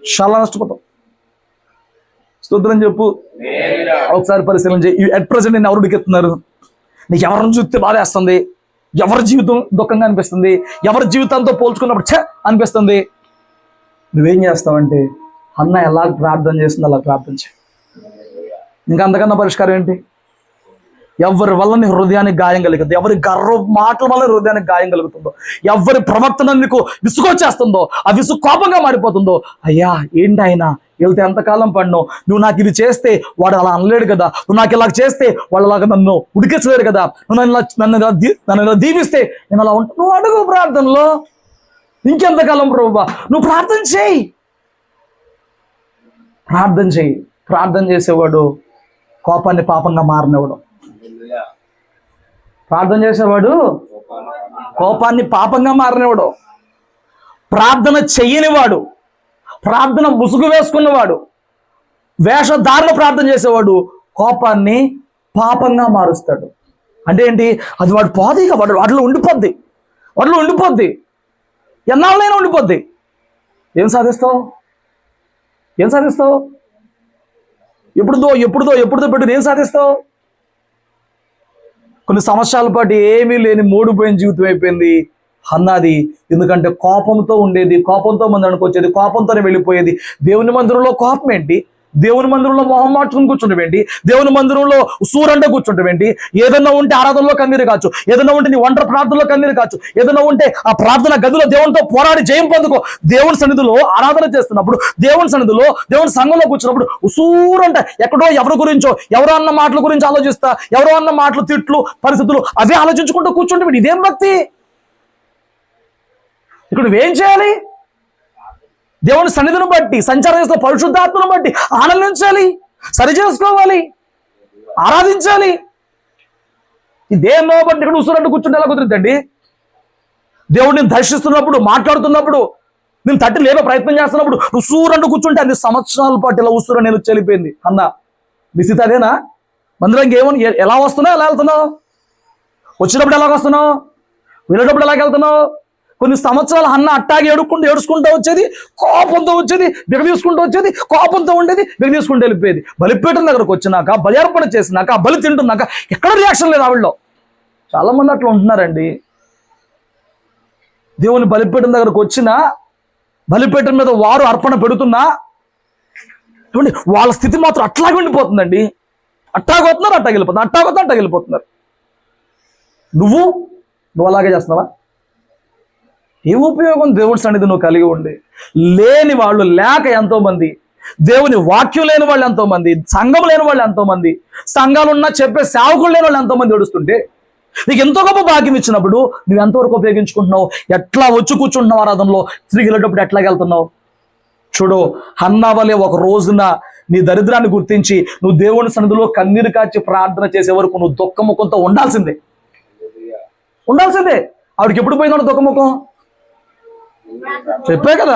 చాలా నష్టపోతావు. స్తోత్రం చెప్పు. ఒకసారి పరిశీలన చేయి. అట్ ప్రజెంట్ నేను ఎవరు ఉడికెత్తున్నారు? నీకు ఎవరిని చూస్తే బాధేస్తుంది, ఎవరి జీవితం దుఃఖంగా అనిపిస్తుంది, ఎవరి జీవితంతో పోల్చుకున్నప్పుడు ఛ అనిపిస్తుంది. నువ్వేం చేస్తావంటే, అన్న ఎలా ప్రార్థన చేస్తుందో అలా ప్రార్థన చేయి. ఇంకా అంతకన్నా పరిష్కారం ఏంటి? ఎవరి వల్ల నీ హృదయానికి గాయం కలుగుతుంది, ఎవరి గర్వ మాటల వల్ల హృదయానికి గాయం కలుగుతుందో, ఎవరి ప్రవర్తన నీకు విసుగొచ్చేస్తుందో, ఆ విసుగు కోపంగా మారిపోతుందో, అయ్యా ఏంటి ఆయన వెళ్తే ఎంతకాలం పడినో, నువ్వు నాకు ఇది చేస్తే వాడు అలా అనలేడు కదా, నువ్వు నాకు ఇలా చేస్తే వాళ్ళు అలాగా నన్ను ఉడికించలేడు కదా, నువ్వు నన్ను ఇలా దీవిస్తే నేను అలా ఉంటాను. నువ్వు అడుగు ప్రార్థనలో, ఇంకెంతకాలం ప్రభువా, నువ్వు ప్రార్థన చేయి, ప్రార్థన చేయి. ప్రార్థన చేసేవాడు కోపాన్ని పాపంగా మారినవాడు. ప్రార్థన చేసేవాడు కోపాన్ని పాపంగా మారినవాడు. ప్రార్థన చెయ్యనివాడు, ప్రార్థన ముసుగు వేసుకున్నవాడు, వేషధారణ ప్రార్థన చేసేవాడు కోపాన్ని పాపంగా మారుస్తాడు. అంటే ఏంటి? అది వాడు పోదిగా, వాటిలో ఉండిపోద్ది, ఎన్నాళ్ళైనా ఉండిపోద్ది. ఏం సాధిస్తావు? ఎప్పుడుదో పెట్టు ఏం సాధిస్తావు? కొన్ని సంవత్సరాల పాటు ఏమీ లేని మూడిపోయిన జీవితం అయిపోయింది అన్నది. ఎందుకంటే కోపంతో ఉండేది, కోపంతో మందిరానికి వచ్చేది, కోపంతోనే వెళ్ళిపోయేది. దేవుని మందిరంలో కోపం ఏంటి? దేవుని మందిరంలో మొహం మార్చుకుని కూర్చుంటావేంటి? దేవుని మందిరంలో సూరంటే కూర్చుంటావేంటి? ఏదన్నా ఉంటే ఆరాధనలో కన్నీరు కాచు, ఏదన్నా ఉంటే నీ ఒంటరి ప్రార్థనలో కన్నీరు కాచు, ఏదన్నా ఉంటే ఆ ప్రార్థన గదిలో దేవునితో పోరాడి జయం పొందుకో. దేవుని సన్నిధిలో ఆరాధన చేస్తున్నప్పుడు, దేవుని సన్నిధిలో దేవుని సంఘంలో కూర్చున్నప్పుడు ఉసూరంటే ఎక్కడో ఎవరి గురించో, ఎవరో అన్న మాటల గురించి ఆలోచిస్తా, ఎవరో అన్న మాటలు, తిట్లు, పరిస్థితులు అవే ఆలోచించుకుంటూ కూర్చుంటే ఇదేం భక్తి? ఇక్కడ నువ్వేం చేయాలి? దేవుని సన్నిధిని బట్టి, సంచారం చేస్తున్న పరిశుద్ధాత్మను బట్టి ఆనందించాలి, సరి చేసుకోవాలి, ఆరాధించాలి. ఇదేమో బట్టి ఇక్కడ ఉసురంటూ కూర్చుంటే ఎలా కుదురుతుందండి? దేవుడిని దర్శిస్తున్నప్పుడు, మాట్లాడుతున్నప్పుడు, నేను తట్టి లేపే ప్రయత్నం చేస్తున్నప్పుడు ఉసూరంటూ కూర్చుంటే అన్ని సంవత్సరాల పాటు ఇలా ఉసురు నేను చెల్లిపోయింది అన్న నిశ్చిత అదేనా? మందిరానికి ఎలా వస్తున్నావు, ఎలా వెళ్తున్నావు? వచ్చినప్పుడు ఎలాగ వస్తున్నావు, వెళ్ళేటప్పుడు ఎలాగ వెళ్తున్నావు? కొన్ని సంవత్సరాలు అన్న అట్టాగి ఏడుచుకుంటూ వచ్చేది, కోపంతో వచ్చేది, బిగదీసుకుంటూ వచ్చేది, కోపంతో ఉండేది, బిగదీసుకుంటూ వెళ్ళిపోయేది. బలిపీఠం దగ్గరకు వచ్చినాక, బలి అర్పణ చేసినాక, బలి తింటున్నాక ఎక్కడ రియాక్షన్ లేదు ఆవిడలో. చాలా మంది అట్లా ఉంటున్నారండి. దేవుని బలిపీఠం దగ్గరకు వచ్చినా, బలిపీఠం మీద వారు అర్పణ పెడుతున్నా చూడండి, వాళ్ళ స్థితి మాత్రం అట్లాగే ఉండిపోతుందండి. అట్టాగొస్తున్నారు, అట్టాగెళ్ళిపోతున్నారు. నువ్వు అలాగే చేస్తున్నావా? ఏ ఉపయోగం దేవుడి సన్నిధి నువ్వు కలిగి ఉండి? లేని వాళ్ళు లేక ఎంతోమంది, దేవుని వాక్యం లేని వాళ్ళు ఎంతోమంది, సంఘం లేని వాళ్ళు ఎంతోమంది, సంఘాలున్నా చెప్పే సేవకులు లేని వాళ్ళు ఎంతోమంది ఏడుస్తుంటే, నీకు ఎంతో గొప్ప భాగ్యం ఇచ్చినప్పుడు నువ్వు ఎంతవరకు ఉపయోగించుకుంటున్నావు? ఎట్లా వచ్చి కూర్చుంటున్నావు ఆరాధనలో? తిరిగి వెళ్ళేటప్పుడు ఎట్లాగ వెళ్తున్నావు? చూడు, హన్నా వలె ఒక రోజున నీ దరిద్రాన్ని గుర్తించి నువ్వు దేవుని సన్నిధిలో కన్నీరు కాచి ప్రార్థన చేసే వరకు నువ్వు దుఃఖముఖంతో ఉండాల్సిందే. ఆవిడకి ఎప్పుడు పోయిందో దుఃఖముఖం? చెప్పే కదా,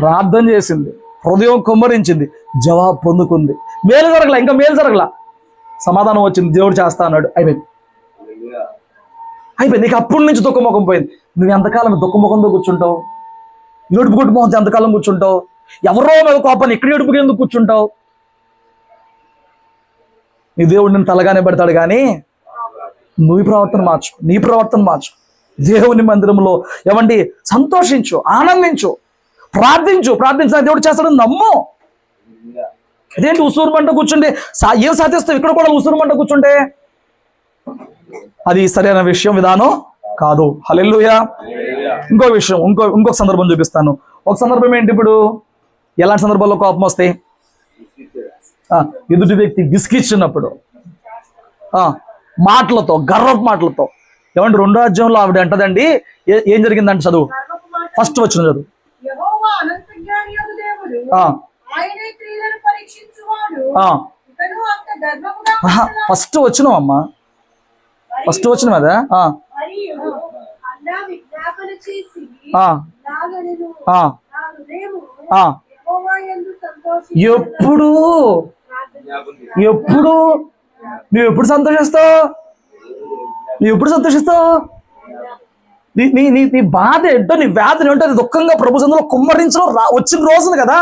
ప్రార్థన చేసింది, హృదయం కుమ్మరించింది, జవాబు పొందుకుంది, మేలు జరగల, సమాధానం వచ్చింది, దేవుడు చేస్తా అన్నాడు, అయిపోయింది. నీకు అప్పటి నుంచి దుఃఖముఖం పోయింది. నువ్వు ఎంతకాలం దుఃఖముఖంతో కూర్చుంటావు? ఏడుపు కొట్టు మొహంతో ఎంతకాలం కూర్చుంటావు? ఎవరో మీద కోపాన్ని ఇక్కడ ఏడుపుకి ఎందుకు కూర్చుంటావు? నీ దేవుడు నేను తలగానే పెడతాడు, కానీ నీ ప్రవర్తన మార్చు. దేవుని మందిరంలో ఏమండి సంతోషించు, ఆనందించు, ప్రార్థించు, దేవుడు చేస్తాడని నమ్ము. అదేంటి ఉసూరు మంట కూర్చుంటే ఏం సాధిస్తావు? ఇక్కడ కూడా ఉసూరు మంట కూర్చుంటే అది సరైన విధానం కాదు. హల్లెలూయా. ఇంకో విషయం, ఇంకొక సందర్భం చూపిస్తాను. ఒక సందర్భం ఏంటి? ఇప్పుడు ఎలాంటి సందర్భాల్లో కోపం వస్తాయి? ఎదుటి వ్యక్తి విసిగిచ్చినప్పుడు, మాటలతో, గర్వపు మాటలతో. ఏమంటే 2వ అధ్యాయంలో ఆవిడ అంటదండి, ఏం జరిగిందంటే చదువు, ఫస్ట్ వచ్చిన చదువు. ఫస్ట్ వచ్చినవమ్మా, ఫస్ట్ వచ్చిన కదా. నువ్వు ఎప్పుడు సంతోషిస్తావు? నీ బాధ ఏంటో, నీ వ్యాధిని ఏంటో దుఃఖంగా ప్రభు సందులో కుమ్మరించడం వచ్చిన రోజున కదా.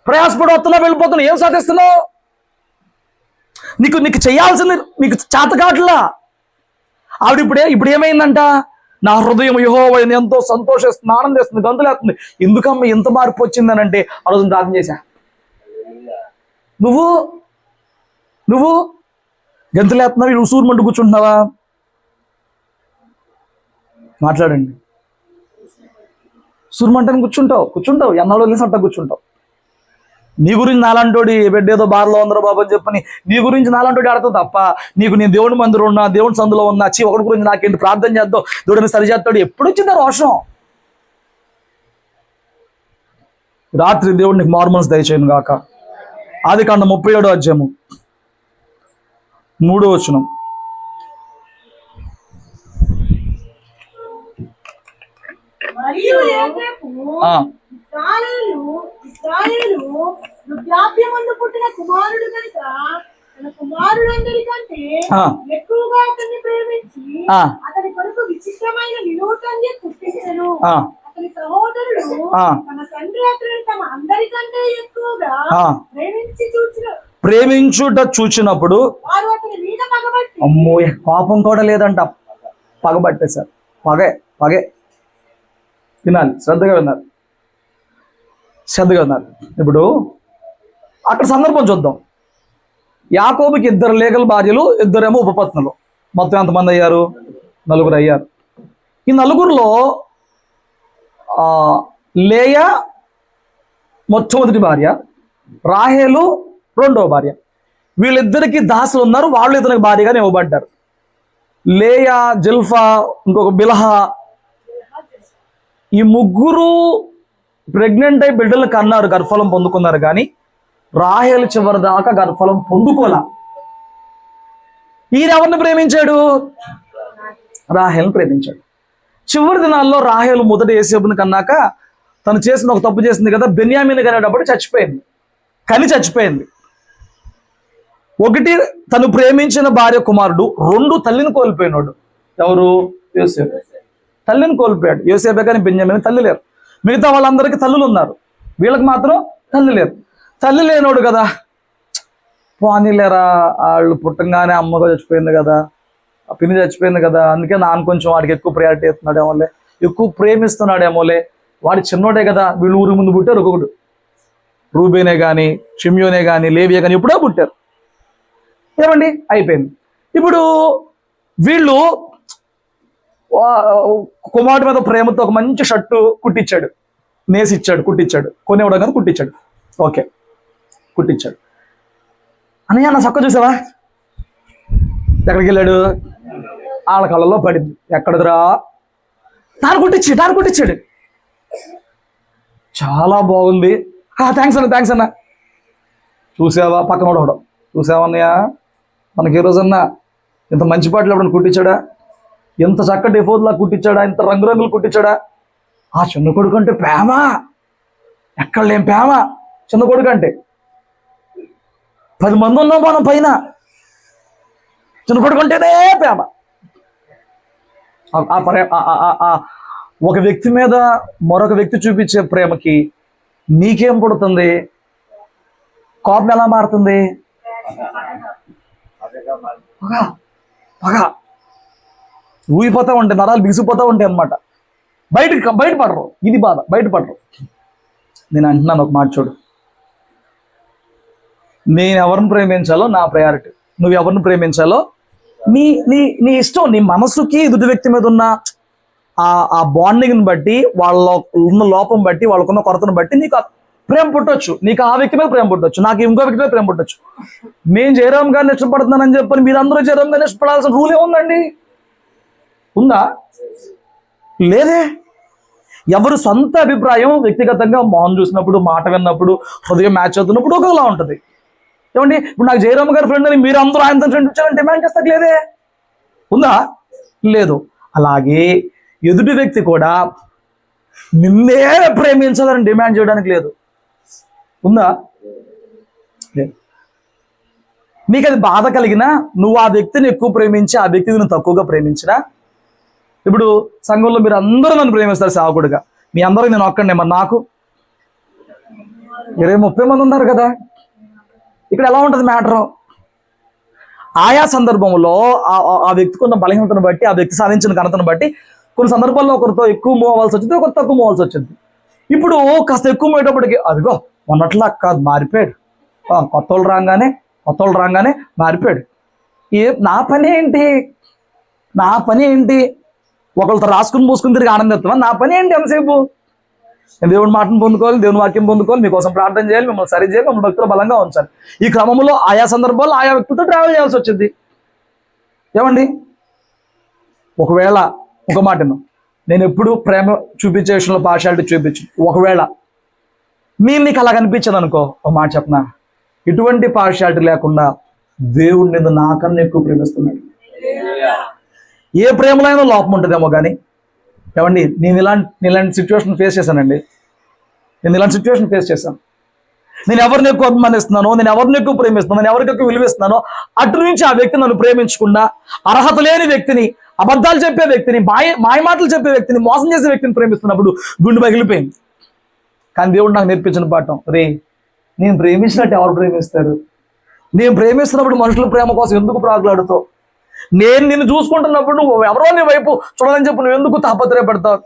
ప్రయాసపడి వస్తున్నా, వెళ్ళిపోతున్నా, ఏం సాధిస్తున్నావు? నీకు చేయాల్సింది నీకు చేతకాట్లా. ఆవిడ ఇప్పుడు ఏమైందంట? నా హృదయం యెహోవాను ఎంతో సంతోషిస్తుంది, ఆనందిస్తుంది, గంతులేస్తుంది. ఎందుకమ్మ ఇంత మార్పు వచ్చిందనంటే ఆ రోజున ప్రార్థన చేశా. నువ్వు నువ్వు గంతులేస్తున్నావు, నువ్వు సూర్మంటూ కూర్చుంటున్నావా? మాట్లాడండి. సూర్మంటని కూర్చుంటావు ఎన్నాళ్ళు వదిలేసి అంట కూర్చుంటావు. నీ గురించి నాలంటోడి బిడ్డేదో బాధలో ఉందరో బాబు అని చెప్పని నీ గురించి నాలంటోడి ఆడతావు తప్ప, నీకు నేను దేవుని మందిరం ఉన్నా, దేవుని సందులో ఉన్నా, ఒకటి గురించి నాకేంటి ప్రార్థన చేద్దాం, దేవుడిని సరి చేస్తాడు, ఎప్పుడు వచ్చిందా రోషం? రాత్రి దేవుడు నీకు మారుమనసు దయచేయను గాక. ఆదికాండం 37వ అధ్యాయము 3వ వచనం. పుట్టిన కుమారుడు కనుక తన కుమారులందరికంటే ఎక్కువగా అతన్ని ప్రేమించి అతని కొరకు విచిత్రమైన వినూతాన్ని పుట్టించెను. అతని సహోదరుడు తన తండ్రి అతని తమ అందరికంటే ఎక్కువగా ప్రేమించుట చూచినప్పుడు వారు అతని మీద పగబట్టి, అమ్మో పాపం కూడా లేదంట, పగబట్టేశారు. పగే వినాలి, శ్రద్ధగా విన్నారు. ఇప్పుడు అక్కడ సందర్భం చూద్దాం. యాకోబుకి 2 లీగల్ భార్యలు, 2 ఉపపత్నులు. మొత్తం ఎంతమంది అయ్యారు? 4 అయ్యారు. ఈ 4లో లేయా మొట్టమొదటి భార్య, రాహేలు 2వ భార్య. వీళ్ళిద్దరికి దాసులు ఉన్నారు, వాళ్ళు ఇతనికి భార్యగానే ఇవ్వబడ్డారు. లేయా, జిల్ఫా, ఇంకొక బిలహా, ఈ ముగ్గురు ప్రెగ్నెంట్ అయి బిడ్డలు కన్నారు, గర్భఫలం పొందుకున్నారు. కానీ రాహేలు చివరి దాకా గర్భఫలం పొందుకోలా. ఈయన ఎవరిని ప్రేమించాడు? రాహేల్ని ప్రేమించాడు. చివరి దినాల్లో రాహేలు మొదట యోసేపుని కన్నాక తను చేసిన ఒక తప్పు చేసింది కదా, బెన్యామీని కనేటప్పుడు చచ్చిపోయింది. ఒకటి తను ప్రేమించిన భార్య కుమారుడు, 2 తల్లిని కోల్పోయినాడు. ఎవరు? యోసేపు. తల్లిని కోల్పోయాడు. యోసేపే కానీ బెన్యామీని తల్లి లేరు. మిగతా వాళ్ళందరికీ తల్లులు ఉన్నారు, వీళ్ళకి మాత్రం తల్లి లేరు. తల్లి లేనోడు కదా, పోనీలేరా వాళ్ళు పుట్టంగానే అమ్మగా చచ్చిపోయింది కదా, ఆ పిన్ని చచ్చిపోయింది కదా, అందుకే నాన్న కొంచెం వాడికి ఎక్కువ ప్రయారిటీ ఇస్తున్నాడేమోలే, ఎక్కువ ప్రేమిస్తున్నాడేమోలే, వాడి చిన్నోడే కదా, వీళ్ళు ఊరి ముందు పుట్టారు. ఒక్కొక్కడు రూబేనే కానీ, షిమ్యోనే కానీ, లేవియే కానీ ఎప్పుడో పుట్టారు. ఏమండి అయిపోయింది. ఇప్పుడు వీళ్ళు కుమారుడి మీద ప్రేమతో ఒక మంచి షర్టు కుట్టించాడు, కుట్టించాడు, కొనేవాడు కదా కుట్టించాడు. ఓకే, కుట్టించాడు. అన్నయ్య నా చక్క చూసావా? ఎక్కడికి వెళ్ళాడు? వాళ్ళ కళ్ళలో పడింది. ఎక్కడదిరా? దాన్ని కుట్టించాడు. చాలా బాగుంది. థ్యాంక్స్ అన్న. చూసావా? పక్కన కూడా చూసావా అన్నయ్య, మనకి ఏ రోజన్నా ఇంత మంచి పాటలు ఎప్పుడు కుట్టించాడా? ఎంత చక్కటి ఎఫోర్లా కుట్టించాడా? ఇంత రంగురంగులు కుట్టించాడా? ఆ చిన్న కొడుకు అంటే ప్రేమ, ఎక్కడ లేం ప్రేమ. చిన్న కొడుకు అంటే 10 మంది ఉన్నాం మనం పైన, చిన్న కొడుకు అంటేనే ప్రేమ. ఒక వ్యక్తి మీద మరొక వ్యక్తి చూపించే ప్రేమకి నీకేం పుడుతుంది? కోపం ఎలా మారుతుంది? పగ ఊగిపోతా ఉంటాయి, నరాలు బిగిసిపోతా ఉంటాయి అన్నమాట. బయటపడరు. ఇది బాధ, బయటపడరు. నేను అంటున్నాను ఒక మాట చూడు, నేను ఎవరిని ప్రేమించాలో నా ప్రయారిటీ, నువ్వు ఎవరిని ప్రేమించాలో నీ నీ నీ ఇష్టం. నీ మనసుకి ఎదుటి వ్యక్తి మీద ఉన్న ఆ బాండింగ్ని బట్టి, వాళ్ళ ఉన్న లోపం బట్టి, వాళ్ళకున్న కొరతను బట్టి నీకు ప్రేమ పుట్టొచ్చు. నీకు ఆ వ్యక్తి మీద ప్రేమ పుట్టొచ్చు, నాకు ఇంకో వ్యక్తి మీద ప్రేమ పుట్టొచ్చు. నేను జయరామ్ గారిని ఇష్టపడుతున్నానని చెప్పని మీరందరూ జయరామ్ గారిని ఇష్టపడాల్సిన రూల్ ఏముందండి? ఉందా? లేదే. ఎవరు సొంత అభిప్రాయం వ్యక్తిగతంగా మొహం చూసినప్పుడు, మాట విన్నప్పుడు, హృదయం మ్యాచ్ అవుతున్నప్పుడు ఒకలా ఉంటుంది. ఏమండి ఇప్పుడు నాకు జయరామ్ గారి ఫ్రెండ్ అని మీరు అందరూ ఆయనతో ఫ్రెండ్ వచ్చారని డిమాండ్ చేస్తారు. లేదే. ఉందా? లేదు. అలాగే ఎదుటి వ్యక్తి కూడా నిన్నే ప్రేమించాలని డిమాండ్ చేయడానికి లేదు. ఉందా? లేదు. నీకు అది బాధ కలిగినా, నువ్వు ఆ వ్యక్తిని ఎక్కువ ప్రేమించి ఆ వ్యక్తిని నువ్వు తక్కువగా ప్రేమించినా, ఇప్పుడు సంఘంలో మీరు అందరూ నన్ను ప్రేమిస్తారు సేవకుడిగా, మీ అందరూ నేను ఒక్కడినే, మరి నాకు 20-30 మంది ఉన్నారు కదా. ఇక్కడ ఎలా ఉంటుంది మ్యాటరు? ఆయా సందర్భంలో ఆ వ్యక్తికి ఉన్న బలహీనతను బట్టి, ఆ వ్యక్తి సాధించిన ఘనతను బట్టి కొన్ని సందర్భాల్లో ఒకరితో ఎక్కువ మూవ్ అవ్వాల్సి వచ్చింది, ఒకరు తక్కువ మూవ్ అవ్వాల్సి వచ్చింది. ఇప్పుడు కాస్త ఎక్కువ పోయేటప్పటికి అదిగో ఉన్నట్లా కాదు, మారిపోయాడు, కొత్త వాళ్ళు రాగానే కొత్త వాళ్ళు రాగానే మారిపోయాడు. నా పని ఏంటి ఒకళ్ళతో రాసుకుని మూసుకుని తిరిగి ఆనందిస్తామా? నా పని ఏంటి ఎంతసేపు? నేను దేవుని మాటను పొందుకోవాలి, దేవుని వాక్యం పొందుకోవాలి, మీకోసం ప్రార్థన చేయాలి, మిమ్మల్ని సరి చేయాలి, మిమ్మల్ని భక్తులు బలంగా ఉంచాలి. ఈ క్రమంలో ఆయా సందర్భాల్లో ఆయా వ్యక్తితో ట్రావెల్ చేయాల్సి వచ్చింది. ఏమండి, ఒకవేళ ఒక మాటను నేను ఎప్పుడు ప్రేమ చూపించే విషయంలో పార్షాలిటీ చూపించను. ఒకవేళ నీకు అలా కనిపించదు అనుకో, ఒక మాట చెప్పనా, ఎటువంటి పార్షాలిటీ లేకుండా దేవుడు నిన్ను నాకన్నా ఎక్కువ ప్రేమిస్తున్నాడు. ఏ ప్రేమలో అయినా లోపం ఉంటుందేమో కానీ, ఏమండి, నేను ఇలాంటి సిచ్యువేషన్ ఫేస్ చేశానండి. నేను ఎవరిని ఎక్కువ అభిమానిస్తున్నానో, నేను ఎవరిని ఎక్కువ ప్రేమిస్తున్నాను, నేను ఎవరికి ఎక్కువ విలువిస్తున్నానో, అటు నుంచి ఆ వ్యక్తి నన్ను ప్రేమించకుండా అర్హత లేని వ్యక్తిని, అబద్ధాలు చెప్పే వ్యక్తిని, మాయ మాటలు చెప్పే వ్యక్తిని, మోసం చేసే వ్యక్తిని ప్రేమిస్తున్నప్పుడు గుండె పగిలిపోయింది. కానీ దేవుడు నాకు నేర్పించిన పాఠం, నేను ప్రేమించినట్టు ఎవరు ప్రేమిస్తారు? నేను ప్రేమిస్తున్నప్పుడు మనుషుల ప్రేమ కోసం ఎందుకు ప్రాకులాడుతావు? నేను నిన్ను చూసుకుంటున్నప్పుడు నువ్వు ఎవరో నీ వైపు చూడాలని చెప్పి నువ్వు ఎందుకు తాపత్రయపడతావు?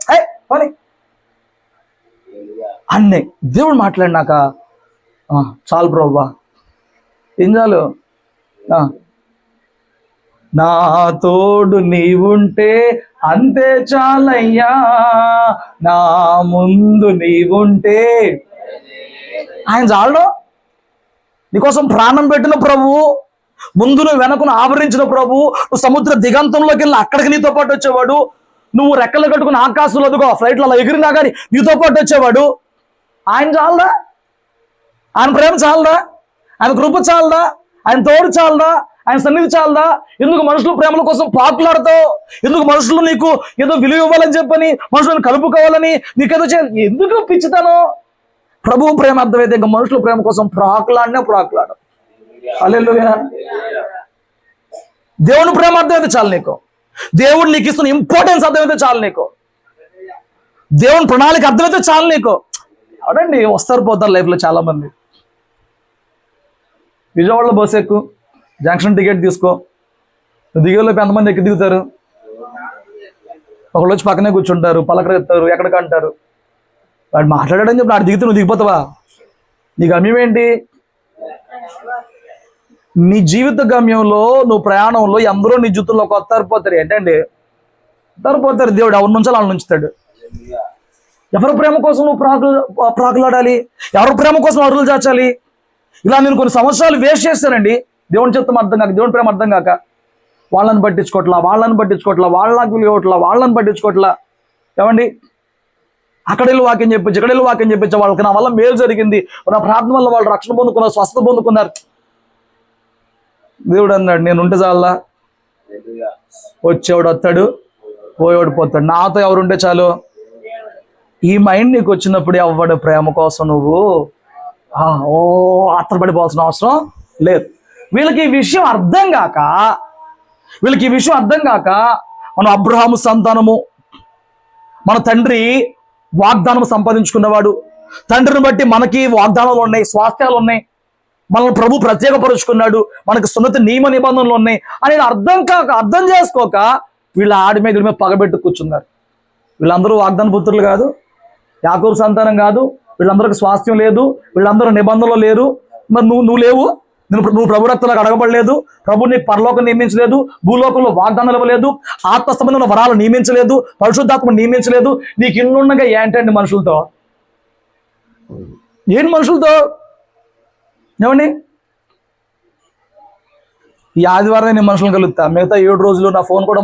అని అన్నే దేవుడు మాట్లాడినాక చాలు ప్రభువా, ఏం చాలు, నా తోడు నీవుంటే అంతే చాలయ్యా, నా ముందు నీవుంటే. ఆయన చాలు. నీకోసం ప్రాణం పెట్టిన ప్రభువు, ముందును వెనకను ఆవరించిన ప్రభువు, నువ్వు సముద్ర దిగంతంలోకి వెళ్ళి అక్కడికి నీతో పాటు వచ్చేవాడు, నువ్వు రెక్కలు కట్టుకుని ఆకాశంలో అదుగో ఫ్లైట్లో అలా ఎగిరినా కానీ నీతో పాటు వచ్చేవాడు. ఆయన చాలదా? ఆయన ప్రేమ చాలదా? ఆయన కృప చాలదా? ఆయన తోడు చాలదా? ఆయన సన్నిధి చాలదా? ఎందుకు మనుషుల ప్రేమల కోసం పాకులాడతావు? ఎందుకు మనుషులు నీకు ఏదో విలువ ఇవ్వాలని చెప్పని, మనుషులను కలుపుకోవాలని నీకేదో చేయాలి? ఎందుకు పిచ్చితాను? ప్రభువు ప్రేమ అర్థమైతే ఇంకా మనుషుల ప్రేమ కోసం ప్రాకులాడు. హల్లెలూయా. దేవుని ప్రేమ అర్థమైతే చాలు నీకు. దేవుడు నీకు ఇస్తున్న ఇంపార్టెన్స్ అర్థమైతే చాలు నీకు. దేవుని ప్రణాళిక అర్థమైతే చాలు నీకు. అవునండి, వస్తారు పోతారు లైఫ్లో చాలా మంది. విజయవాడలో బస్సు ఎక్కు, జంక్షన్ టికెట్ తీసుకో, దిగేలోపు ఎంతమంది ఎక్కి దిగుతారు? ఒకళ్ళు వచ్చి పక్కనే కూర్చుంటారు, పలకరెత్తారు, ఎక్కడికి అంటారు. వాడు మాట్లాడాడని చెప్పి ఆడు దిగితే నువ్వు దిగిపోతావా? నీ గమ్యం ఏంటి? నీ జీవిత గమ్యంలో, నువ్వు ప్రయాణంలో ఎందరో నీ జీవితంలో తరిపోతారు. ఏంటండి తరిపోతారు? దేవుడు ఎవరి నుంచి అలా ఉంచుతాడు. ఎవరి ప్రేమ కోసం నువ్వు ప్రాకులాడాలి? ఎవరి ప్రేమ కోసం అరువులు చాచాలి? ఇలా నేను కొన్ని సంవత్సరాలు వేస్ట్ చేస్తానండి. దేవుని చెప్తాం అర్థం కాక, దేవుని ప్రేమ అర్థం కాక, వాళ్ళని పట్టించుకోవట్లా, వాళ్ళని పట్టించుకోవట్లా. ఏమండి, అక్కడ వెళ్ళి వాక్యం చెప్పించి వాళ్ళకి నా వల్ల మేలు జరిగింది, నా ప్రార్థన వల్ల వాళ్ళు రక్షణ పొందుకున్నారు, స్వస్థత పొందుకున్నారు. దేవుడు అన్నాడు, నేను ఉంటే చాలా, వచ్చేవాడు వస్తాడు, పోయేవాడు పోతాడు. నాతో ఎవరుంటే చాలు. ఈ మైండ్ నీకు వచ్చినప్పుడు ఎవడి ప్రేమ కోసం నువ్వు ఆత్రపడిపోవాల్సిన అవసరం లేదు. వీళ్ళకి ఈ విషయం అర్థం కాక మనం అబ్రహాము సంతానము, మన తండ్రి వాగ్దానం సంపాదించుకున్నవాడు, తండ్రిని బట్టి మనకి వాగ్దానాలు ఉన్నాయి, స్వాస్థ్యాలు ఉన్నాయి, మనల్ని ప్రభు ప్రత్యేకపరుచుకున్నాడు, మనకు సున్నతి నియమ నిబంధనలు ఉన్నాయి అని అర్థం చేసుకోక వీళ్ళ ఆడి మీద పగబెట్టు కూర్చున్నారు. వీళ్ళందరూ వాగ్దాన పుత్రులు కాదు, యాకోబు సంతానం కాదు, వీళ్ళందరికీ స్వాస్థ్యం లేదు, వీళ్ళందరూ నిబంధనలు లేరు. మరి నువ్వు లేవు, నువ్వు ప్రభు రక్తంలో అడగబడలేదు, ప్రభు నీకు పరలోకం నియమించలేదు, భూలోకంలో వాగ్దానాలు ఇవ్వలేదు, ఆత్మ సంబంధమైన వరాలు నియమించలేదు, పరిశుద్ధాత్మ నియమించలేదు. నీకు ఇన్నుండగా ఏంటండి మనుషులతో? ఏంటి మనుషులతో? ఏమండి, ఈ ఆదివారం నేను మనుషులను కలుగుతా, మిగతా 7 రోజులు నా ఫోన్ కూడా